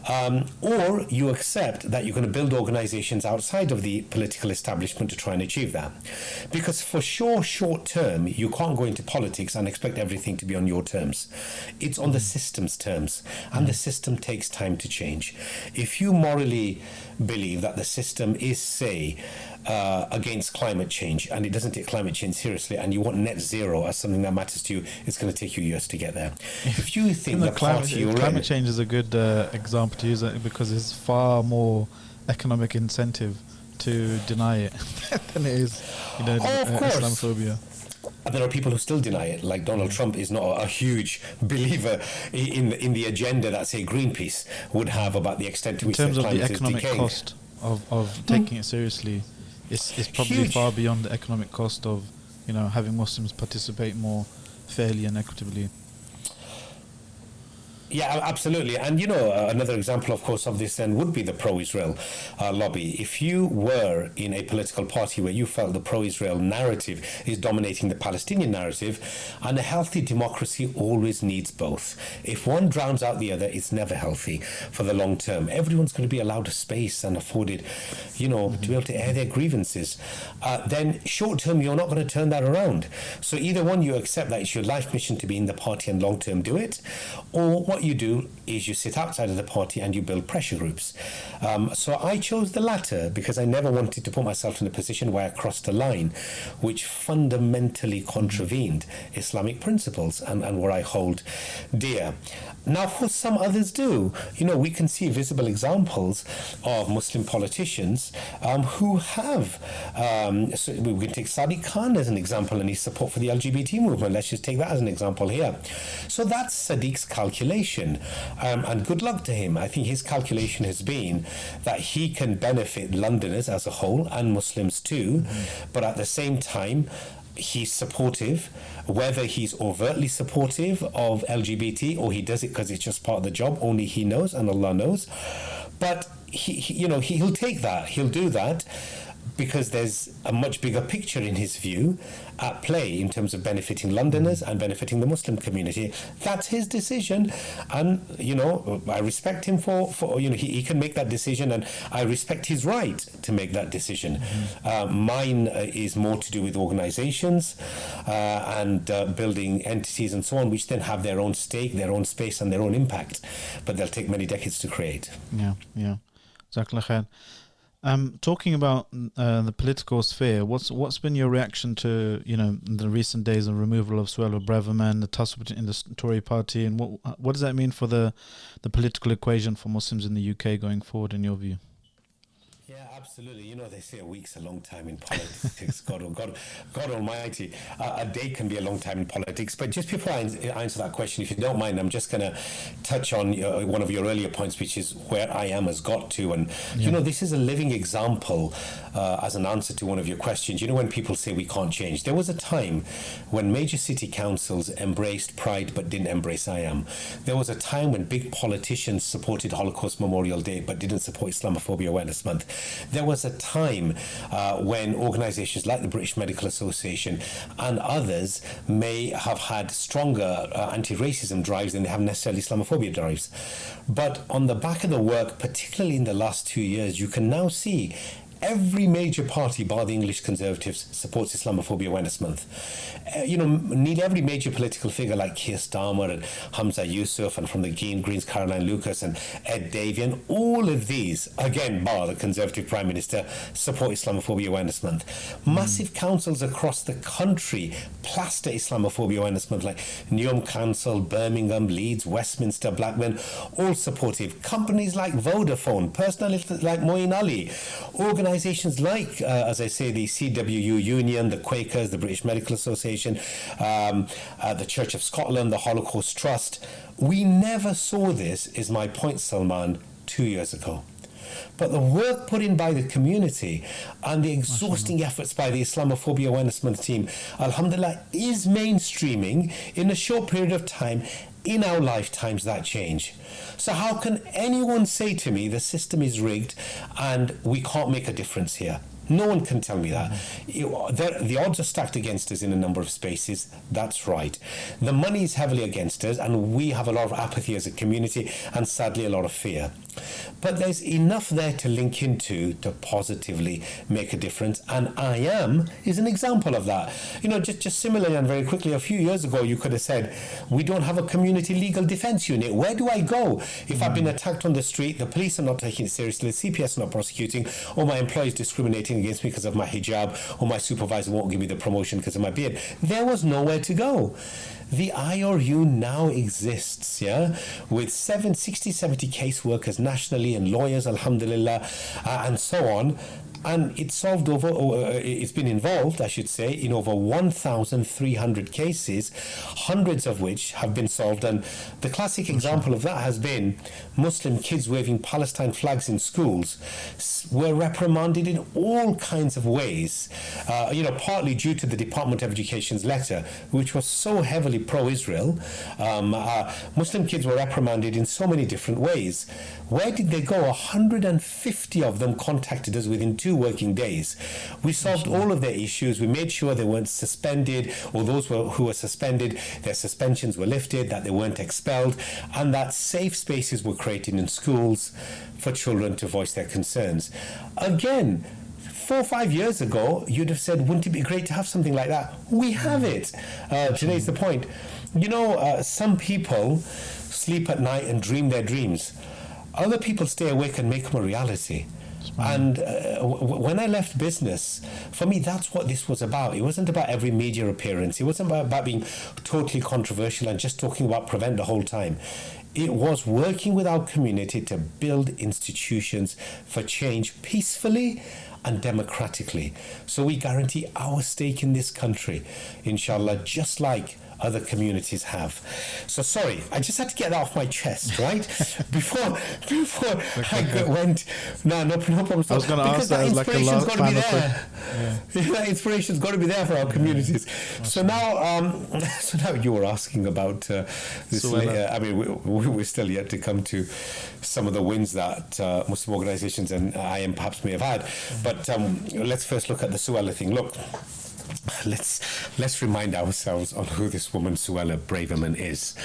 Or you accept that you're going to build organizations outside of the political establishment to try and achieve that. Because for sure, short term, you can't go into politics and expect everything to be on your terms. It's on the system's terms, and the system takes time to change. If you morally believe that the system is, say, against climate change, and it doesn't take climate change seriously, and you want net zero as something that matters to you, it's going to take you years to get there. If you think the climate change is a good example to use, because it's far more economic incentive to deny it than it is, Islamophobia. And there are people who still deny it, like Donald Trump is not a huge believer in the agenda that, say, Greenpeace would have about the extent to which climate is decaying. In terms of the economic cost of taking it seriously, it's probably huge. Far beyond the economic cost of, having Muslims participate more fairly and equitably. Yeah, absolutely. And, another example, of course, of this then would be the pro-Israel lobby. If you were in a political party where you felt the pro-Israel narrative is dominating the Palestinian narrative, and a healthy democracy always needs both. If one drowns out the other, it's never healthy for the long term. Everyone's going to be allowed a space and afforded, to be able to air their grievances. Then short term, you're not going to turn that around. So either one, you accept that it's your life mission to be in the party and long term do it, or what you do is you sit outside of the party and you build pressure groups. So I chose the latter because I never wanted to put myself in a position where I crossed a line which fundamentally contravened Islamic principles and where I hold dear. Now, of course, some others do. We can see visible examples of Muslim politicians who have. So we can take Sadiq Khan as an example and his support for the LGBT movement. Let's just take that as an example here. So that's Sadiq's calculation. And good luck to him. I think his calculation has been that he can benefit Londoners as a whole and Muslims too, but at the same time, he's supportive, whether he's overtly supportive of LGBT or he does it because it's just part of the job, only he knows and Allah knows. But he'll take that, he'll do that because there's a much bigger picture in his view at play in terms of benefiting Londoners and benefiting the Muslim community. That's his decision, and I respect him for he can make that decision, and I respect his right to make that decision. Mine is more to do with organizations and building entities and so on, which then have their own stake, their own space and their own impact, but they'll take many decades to create. Yeah. Jazakallah khair. Talking about the political sphere, what's been your reaction to the recent days of removal of Suella Braverman, the tussle in the Tory party, and what does that mean for the political equation for Muslims in the UK going forward, in your view? Yeah, absolutely. They say a week's a long time in politics. God Almighty, a day can be a long time in politics. But just before I answer that question, if you don't mind, I'm just going to touch on one of your earlier points, which is where I am has got to. And, this is a living example as an answer to one of your questions. When people say we can't change, there was a time when major city councils embraced pride but didn't embrace I am. There was a time when big politicians supported Holocaust Memorial Day but didn't support Islamophobia Awareness Month. There was a time when organizations like the British Medical Association and others may have had stronger anti-racism drives than they have necessarily Islamophobia drives. But on the back of the work, particularly in the last 2 years, you can now see every major party, bar the English Conservatives, supports Islamophobia Awareness Month. Nearly every major political figure like Keir Starmer and Hamza Yusuf, and from the Greens, Caroline Lucas and Ed Davey, all of these, again, bar the Conservative Prime Minister, support Islamophobia Awareness Month. Massive councils across the country plaster Islamophobia Awareness Month, like Newham Council, Birmingham, Leeds, Westminster, Blackburn, all supportive. Companies like Vodafone, personalities like Moeen Ali, organizations like, as I say, the CWU Union, the Quakers, the British Medical Association, the Church of Scotland, the Holocaust Trust. We never saw this, is my point, Salman, 2 years ago. But the work put in by the community and the exhausting efforts by the Islamophobia Awareness Month team, alhamdulillah, is mainstreaming in a short period of time in our lifetimes that change. So how can anyone say to me the system is rigged and we can't make a difference here? No one can tell me that. The odds are stacked against us in a number of spaces. That's right. The money is heavily against us, and we have a lot of apathy as a community, and sadly a lot of fear. But there's enough there to link into to positively make a difference, and I Am is an example of that. You know, just similarly and very quickly, a few years ago, you could have said, we don't have a community legal defense unit. Where do I go if I've been attacked on the street, the police are not taking it seriously, the CPS not prosecuting, or my employer is discriminating against me because of my hijab, or my supervisor won't give me the promotion because of my beard? There was nowhere to go. The IRU now exists, with 60, 70 caseworkers nationally and lawyers, alhamdulillah, and so on. And it's it's been involved, I should say, in over 1,300 cases, hundreds of which have been solved. And the classic example of that has been Muslim kids waving Palestine flags in schools were reprimanded in all kinds of ways, partly due to the Department of Education's letter, which was so heavily pro-Israel. Muslim kids were reprimanded in so many different ways. Where did they go? 150 of them contacted us within 2 working days. We solved all of their issues. We made sure they weren't suspended, or those who were suspended, their suspensions were lifted, that they weren't expelled, and that safe spaces were created in schools for children to voice their concerns. Again, 4 or 5 years ago, you'd have said, wouldn't it be great to have something like that? We have it. Today's the point. Some people sleep at night and dream their dreams. Other people stay awake and make them a reality. And when I left business, for me, that's what this was about. It wasn't about every media appearance. It wasn't about being totally controversial and just talking about prevent the whole time. It was working with our community to build institutions for change peacefully and democratically. So we guarantee our stake in this country, inshallah, just like other communities have. So sorry, I just had to get that off my chest, right? before I went. No problem. I was going to ask that as like a last final question. That inspiration's got to be there for our communities. So now you were asking about this. We're still yet to come to some of the wins that Muslim organisations and I Am perhaps may have had. But let's first look at the Suella thing. Look. Let's remind ourselves on who this woman Suella Braverman is.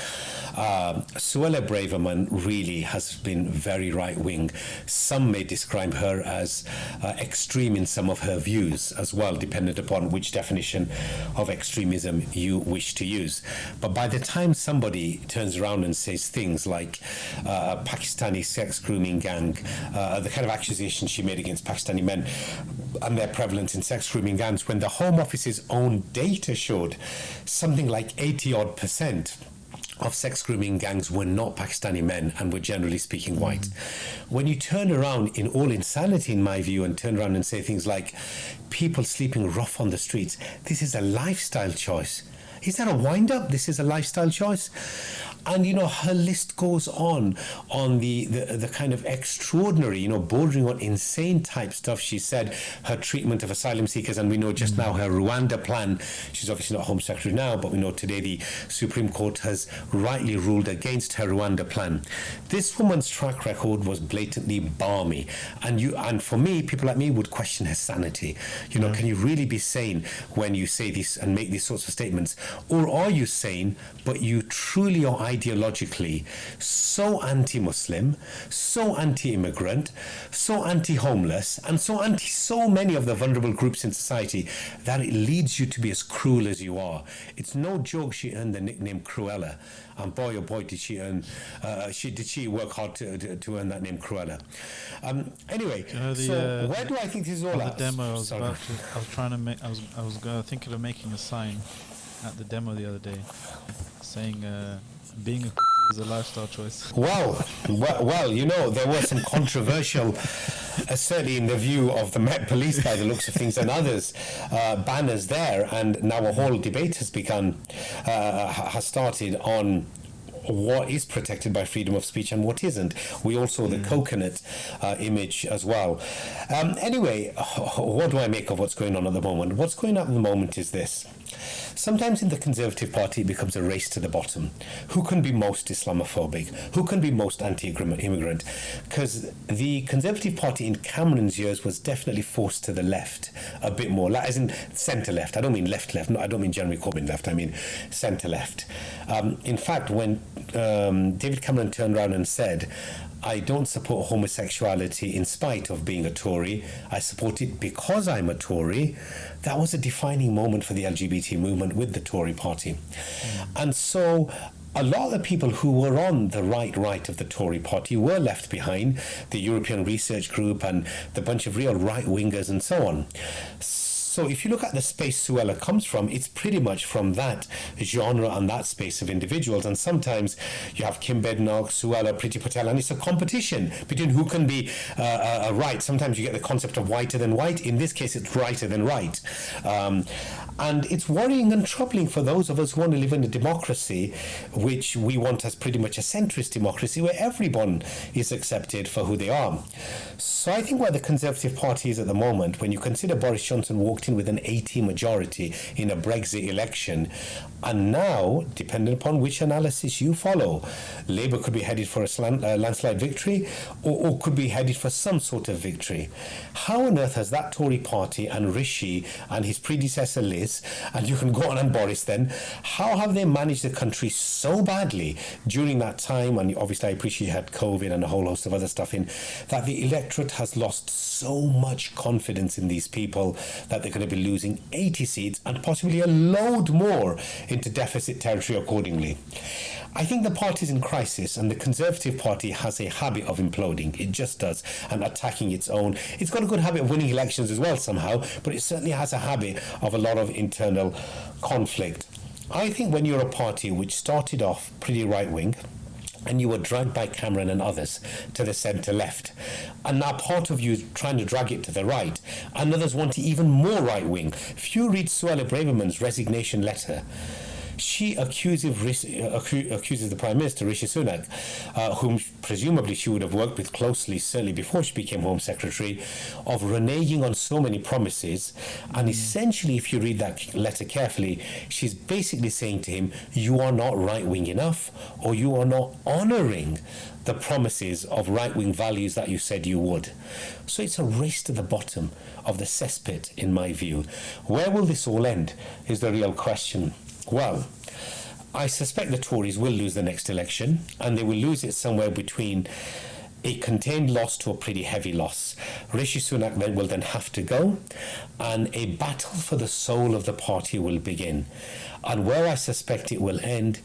Suella Braverman really has been very right-wing. Some may describe her as extreme in some of her views as well, dependent upon which definition of extremism you wish to use. But by the time somebody turns around and says things like Pakistani sex grooming gang, the kind of accusations she made against Pakistani men and their prevalence in sex grooming gangs, when the Home Office's own data showed something like 80-odd% of sex grooming gangs were not Pakistani men and were generally speaking white. When you turn around in all insanity, in my view, and turn around and say things like people sleeping rough on the streets, this is a lifestyle choice. Is that a wind-up? This is a lifestyle choice? And, her list goes on the kind of extraordinary, bordering on insane type stuff. She said her treatment of asylum seekers, and we know just now her Rwanda plan. She's obviously not Home Secretary now, but we know today the Supreme Court has rightly ruled against her Rwanda plan. This woman's track record was blatantly balmy. And for me, people like me would question her sanity. Can you really be sane when you say this and make these sorts of statements? Or are you sane, but you truly are ideologically so anti-Muslim, so anti-immigrant, so anti-homeless, and so anti so many of the vulnerable groups in society that it leads you to be as cruel as you are? It's no joke she earned the nickname Cruella. And boy, oh boy, did she earn, did she work hard to earn that name, Cruella. Anyway, so where do I think this is all at? The demo, I was thinking of making a sign at the demo the other day saying being a cookie is a lifestyle choice. Well, there were some controversial, certainly in the view of the Met Police by the looks of things and others, banners there, and now a whole debate has started on what is protected by freedom of speech and what isn't. We all saw the coconut image as well. Anyway, what do I make of what's going on at the moment? What's going on at the moment is this. Sometimes in the Conservative Party it becomes a race to the bottom. Who can be most Islamophobic? Who can be most anti-immigrant? Because the Conservative Party in Cameron's years was definitely forced to the left a bit more, as in centre-left. I don't mean left-left. No, I don't mean Jeremy Corbyn left. I mean centre-left. In fact, when David Cameron turned around and said, I don't support homosexuality in spite of being a Tory, I support it because I'm a Tory, that was a defining moment for the LGBT movement with the Tory party. And so a lot of the people who were on the right of the Tory party were left behind, the European Research Group and the bunch of real right-wingers and so on. So if you look at the space Suella comes from, it's pretty much from that genre and that space of individuals. And sometimes you have Kim Bednock, Suella, Priti Patel, and it's a competition between who can be right. Sometimes you get the concept of whiter than white. In this case, it's righter than right. And it's worrying and troubling for those of us who want to live in a democracy, which we want as pretty much a centrist democracy, where everyone is accepted for who they are. So I think where the Conservative Party is at the moment, when you consider Boris Johnson walked in with an 80 majority in a Brexit election, and now, depending upon which analysis you follow, Labour could be headed for a landslide victory or could be headed for some sort of victory. How on earth has that Tory party and Rishi and his predecessor Liz, and you can go on and Boris then, how have they managed the country so badly during that time? And obviously I appreciate you had COVID and a whole host of other stuff in, that the electorate has lost so much confidence in these people that they're going to be losing 80 seats and possibly a load more into deficit territory accordingly. I think the party's in crisis, and the Conservative Party has a habit of imploding. It just does, and attacking its own. It's got a good habit of winning elections as well somehow, but it certainly has a habit of a lot of internal conflict. I think when you're a party which started off pretty right-wing, and you were dragged by Cameron and others to the centre-left, and now part of you is trying to drag it to the right, and others want it even more right-wing. If you read Suella Braverman's resignation letter, she accuses the Prime Minister, Rishi Sunak, whom presumably she would have worked with closely, certainly before she became Home Secretary, of reneging on so many promises. And essentially, if you read that letter carefully, she's basically saying to him, you are not right-wing enough, or you are not honouring the promises of right-wing values that you said you would. So it's a race to the bottom of the cesspit, in my view. Where will this all end is the real question. Well, I suspect the Tories will lose the next election, and they will lose it somewhere between a contained loss to a pretty heavy loss. Rishi Sunak then will then have to go, and a battle for the soul of the party will begin. And where I suspect it will end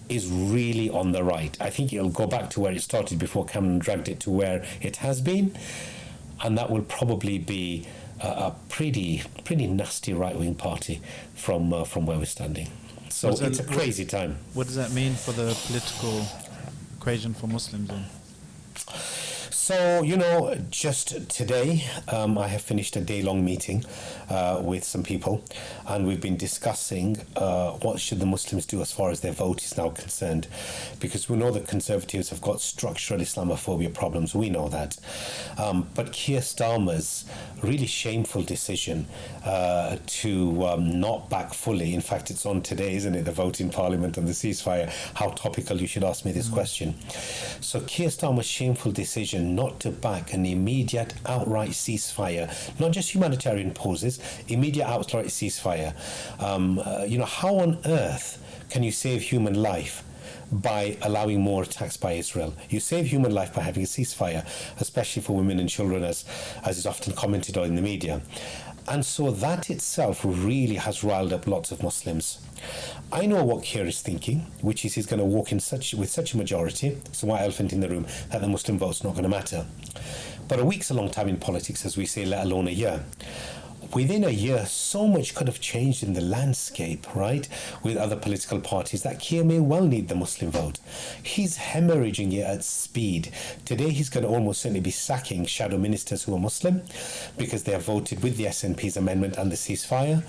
is really on the right. I think it'll go back to where it started before Cameron dragged it to where it has been, and that will probably be a pretty nasty right-wing party from where we're standing. So it's a crazy time. What does that mean for the political equation for Muslims then? So, just today, I have finished a day-long meeting with some people, and we've been discussing what should the Muslims do as far as their vote is now concerned, because we know that Conservatives have got structural Islamophobia problems. We know that. But Keir Starmer's really shameful decision to not back fully, in fact, it's on today, isn't it, the vote in Parliament and the ceasefire, how topical, you should ask me this question. So Keir Starmer's shameful decision not to back an immediate outright ceasefire, not just humanitarian pauses, immediate outright ceasefire. How on earth can you save human life by allowing more attacks by Israel? You save human life by having a ceasefire, especially for women and children, as is often commented on in the media. And so that itself really has riled up lots of Muslims. I know what Keir is thinking, which is he's going to walk in with such a majority, it's a white elephant in the room, that the Muslim vote's not going to matter. But a week's a long time in politics, as we say, let alone a year. Within a year, so much could have changed in the landscape, right, with other political parties, that Keir may well need the Muslim vote. He's hemorrhaging it at speed. Today, he's going to almost certainly be sacking shadow ministers who are Muslim because they have voted with the SNP's amendment and the ceasefire.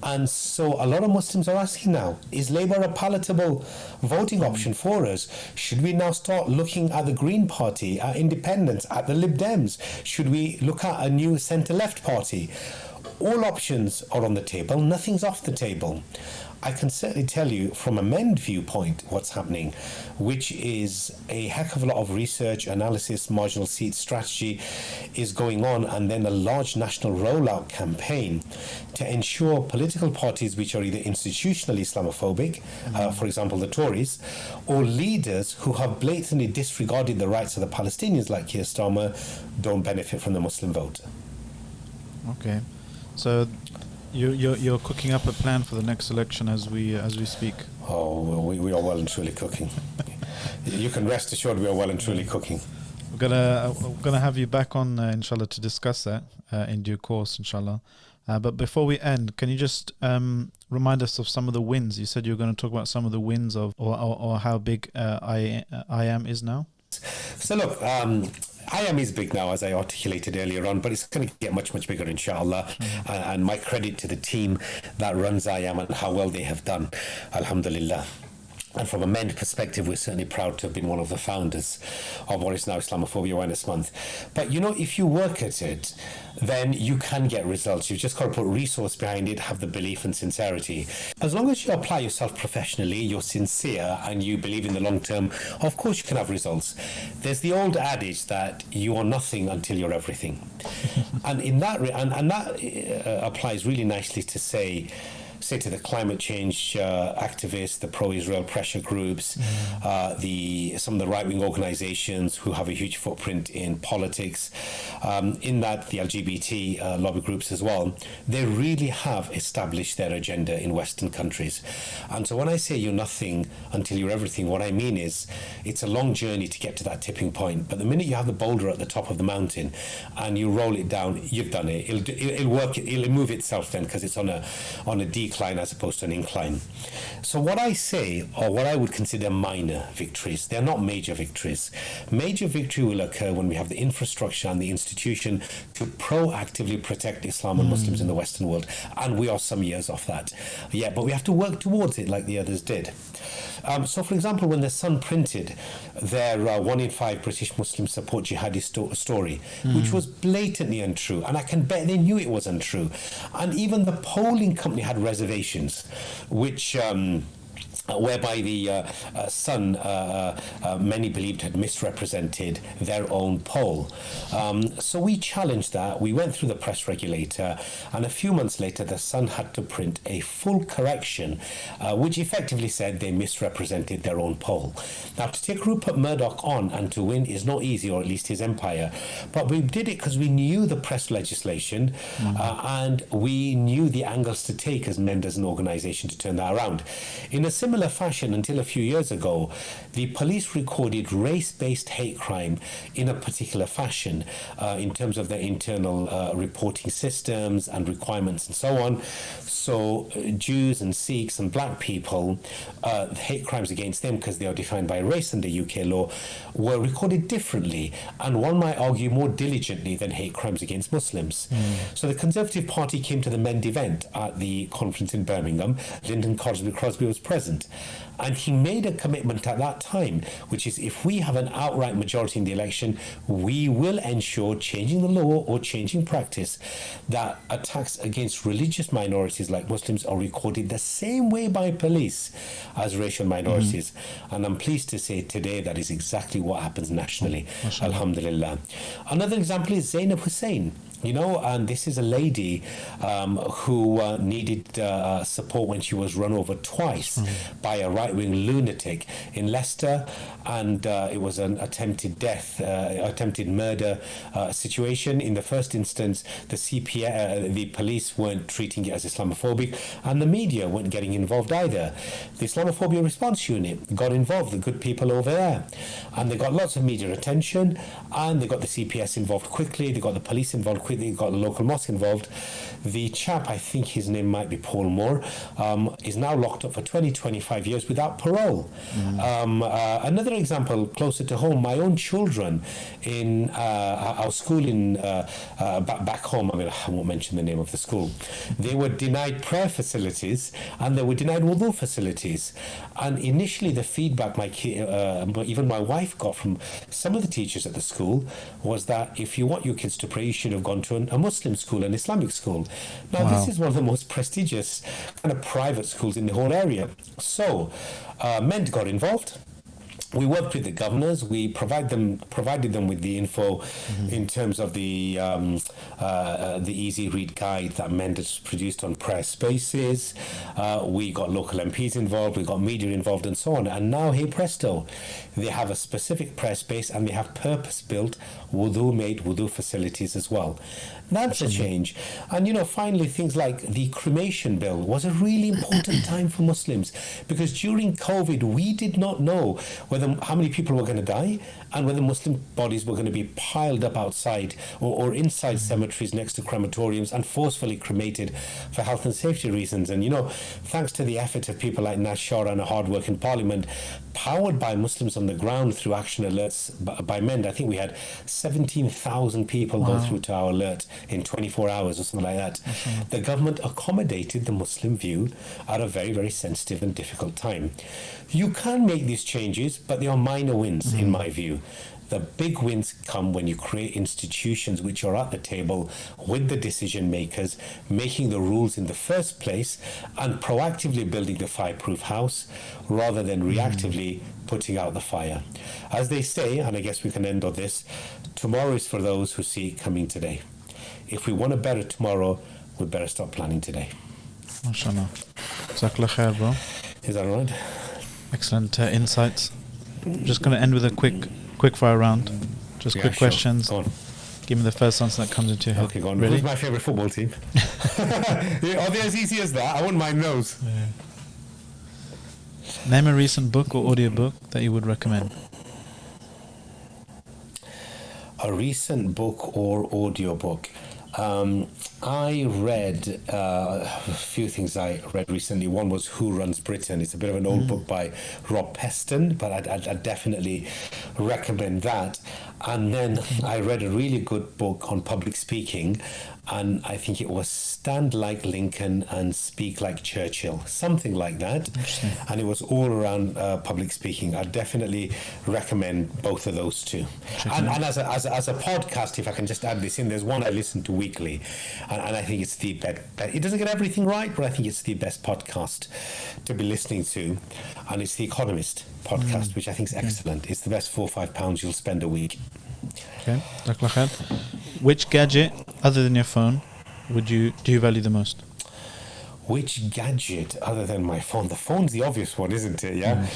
And so a lot of Muslims are asking now, is Labour a palatable voting option for us? Should we now start looking at the Green Party, at Independents, at the Lib Dems? Should we look at a new centre-left party? All options are on the table. Nothing's off the table. I can certainly tell you from a MEND viewpoint what's happening, which is a heck of a lot of research, analysis, marginal seat strategy is going on, and then a large national rollout campaign to ensure political parties which are either institutionally Islamophobic, for example the Tories, or leaders who have blatantly disregarded the rights of the Palestinians like Keir Starmer don't benefit from the Muslim vote. Okay, so you're cooking up a plan for the next election as we speak. Oh, well, we are well and truly cooking. You can rest assured we are well and truly cooking. We're gonna have you back on, inshallah, to discuss that in due course, inshallah. But before we end, can you just remind us of some of the wins? You said you were going to talk about some of the wins of, or how big I am is now. So look, I am is big now, as I articulated earlier on, but it's going to get much, much bigger, inshallah. And my credit to the team that runs I am and how well they have done, alhamdulillah. And from a MEND perspective, we're certainly proud to have been one of the founders of what is now Islamophobia Awareness Month. But you know, if you work at it, then you can get results. You've just got to put resource behind it, have the belief and sincerity. As long as you apply yourself professionally, you're sincere, and you believe in the long term, of course you can have results. There's the old adage that you are nothing until you're everything. And in that, that applies really nicely to say to the climate change activists, the pro-Israel pressure groups, some of the right-wing organizations who have a huge footprint in politics, in that the LGBT lobby groups as well, they really have established their agenda in Western countries. And so when I say you're nothing until you're everything, what I mean is it's a long journey to get to that tipping point. But the minute you have the boulder at the top of the mountain and you roll it down, you've done it. It'll work. It'll move itself then, because it's on a decline as opposed to an incline. So what I say, or what I would consider minor victories, they're not major victories. Major victory will occur when we have the infrastructure and the institution to proactively protect Islam and Muslims in the Western world, and we are some years off that. Yeah, but we have to work towards it like the others did. So, for example, when the Sun printed their 1 in 5 British Muslims support jihadi story, which was blatantly untrue, and I can bet they knew it was untrue, and even the polling company had reservations, which whereby the Sun, many believed, had misrepresented their own poll. So we challenged that. We went through the press regulator, and a few months later, the Sun had to print a full correction, which effectively said they misrepresented their own poll. Now, to take Rupert Murdoch on and to win is not easy, or at least his empire, but we did it because we knew the press legislation, and we knew the angles to take as MEND as an organization to turn that around. In a similar fashion, until a few years ago, the police recorded race-based hate crime in a particular fashion in terms of their internal reporting systems and requirements and so on. So Jews and Sikhs and black people, hate crimes against them, because they are defined by race under UK law, were recorded differently, and one might argue more diligently than hate crimes against Muslims. So the Conservative Party came to the MEND event at the conference in Birmingham. Lyndon Crosby was present, and he made a commitment at that time, which is, if we have an outright majority in the election, we will ensure changing the law or changing practice that attacks against religious minorities like Muslims are recorded the same way by police as racial minorities. And I'm pleased to say today that is exactly what happens nationally. Alhamdulillah. Another example is Zainab Hussain. You know, and this is a lady who needed support when she was run over twice by a right-wing lunatic in Leicester, and it was an attempted murder situation. In the first instance, the police weren't treating it as Islamophobic, and the media weren't getting involved either. The Islamophobia Response Unit got involved, the good people over there, and they got lots of media attention, and they got the CPS involved quickly, they got the police involved quickly, quickly got the local mosque involved. The chap, I think his name might be Paul Moore, is now locked up for 25 years without parole. Another example closer to home, my own children in our school in back home, I mean, I won't mention the name of the school, they were denied prayer facilities and they were denied wudu facilities. And initially the feedback even my wife got from some of the teachers at the school was that if you want your kids to pray, you should have gone to a Muslim school, an Islamic school. Now, this is one of the most prestigious kind of private schools in the whole area. So, MEND got involved. We worked with the governors. We provided them with the info in terms of the easy read guide that MEND has produced on prayer spaces. We got local MPs involved. We got media involved, and so on. And now, hey presto, they have a specific prayer space, and they have purpose-built wudu-made wudu facilities as well. That's a change. And, finally, things like the cremation bill was a really important time for Muslims, because during COVID, we did not know how many people were going to die and whether Muslim bodies were going to be piled up outside or inside cemeteries next to crematoriums and forcefully cremated for health and safety reasons. And, thanks to the effort of people like Naz Shah and a hard work in Parliament, powered by Muslims on the ground through action alerts by MEND, I think we had 17,000 people go through to our alert in 24 hours or something like that. The government accommodated the Muslim view at a very, very sensitive and difficult time. You can make these changes, but they are minor wins in my view. The big wins come when you create institutions which are at the table with the decision makers, making the rules in the first place and proactively building the fireproof house rather than reactively putting out the fire. As they say, and I guess we can end on this, tomorrow is for those who see it coming today. If we want a better tomorrow, we better start planning today. MashaAllah. Jazakallah khair, bro. Is that all right? Excellent insights. I'm just going to end with a quick fire round. Just quick questions. Go on. Give me the first answer that comes into your head. Okay, go on. Ready? Who's my favourite football team? Are they as easy as that? I wouldn't mind those. Yeah. Name a recent book or audiobook that you would recommend. A recent book or audiobook. I read a few things I read recently. One was Who Runs Britain. It's a bit of an old book by Rob Peston, but I'd definitely recommend that. And then I read a really good book on public speaking, and I think it was Stand Like Lincoln and Speak Like Churchill, something like that. And it was all around public speaking. I definitely recommend both of those two. And as a podcast, if I can just add this in, there's one I listen to weekly, and I think it's the best. It doesn't get everything right, but I think it's the best podcast to be listening to, and it's The Economist podcast, which I think is excellent. It's the best £4 or £5 you'll spend a week. Okay, which gadget other than your phone do you value the most? Which gadget other than my phone? The phone's the obvious one, isn't it? Yeah.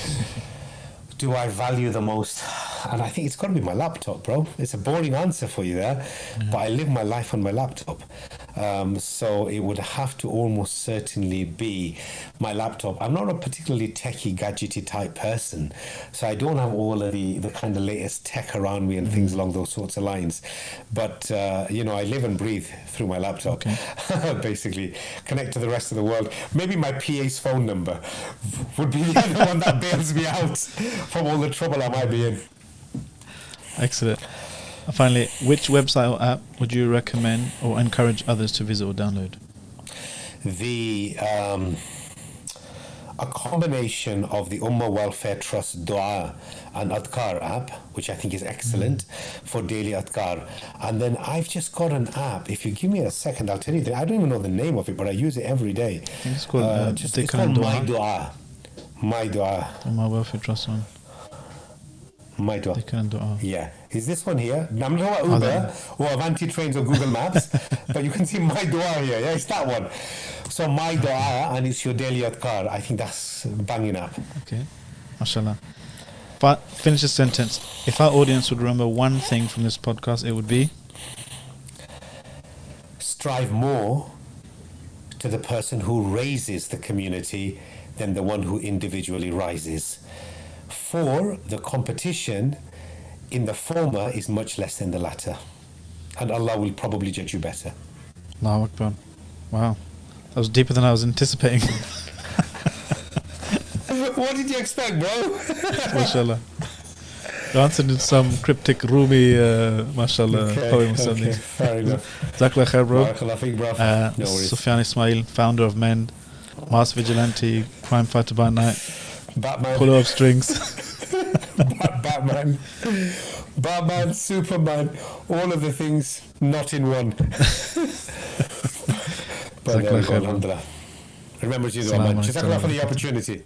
Do I value the most? And I think it's got to be my laptop, bro. It's a boring answer for you there, but I live my life on my laptop. So it would have to almost certainly be my laptop. I'm not a particularly techie, gadgety type person, so I don't have all of the kind of latest tech around me and things along those sorts of lines. But, I live and breathe through my laptop, basically. Connect to the rest of the world. Maybe my PA's phone number would be the other one that bails me out from all the trouble I might be in. Excellent. Finally, which website or app would you recommend or encourage others to visit or download? A combination of the Ummah Welfare Trust Dua and Adhkar app, which I think is excellent for daily Adhkar. And then I've just got an app. If you give me a second, I'll tell you. I don't even know the name of it, but I use it every day. I think it's called, it's called My Dua. My Dua. Ummah Welfare Trust one. My Dua. Dua. Yeah. Is this one here? I'm not talking about Uber or Avanti Trains or Google Maps, but you can see My Dua here. Yeah, it's that one. So My Dua, and it's your daily adhkar. I think that's banging up. Okay. MashaAllah. But finish the sentence. If our audience would remember one thing from this podcast, it would be? Strive more to the person who raises the community than the one who individually rises. For the competition in the former is much less than the latter. and Allah will probably judge you better. Allahu Akbar. Wow. That was deeper than I was anticipating. What did you expect, bro? MashaAllah. You answered in some cryptic Rumi, MashaAllah, poem or something. Fair enough. Jazakallah khair, bro. Barakallah feek, bro. No worries. Sufyan Ismail, founder of MEND, mass vigilante, crime fighter by night, Batman. puller of strings. Batman, Superman, all of the things not in one. But there we go, alhamdulillah. Remember to do that, man. Jazakallah for the opportunity.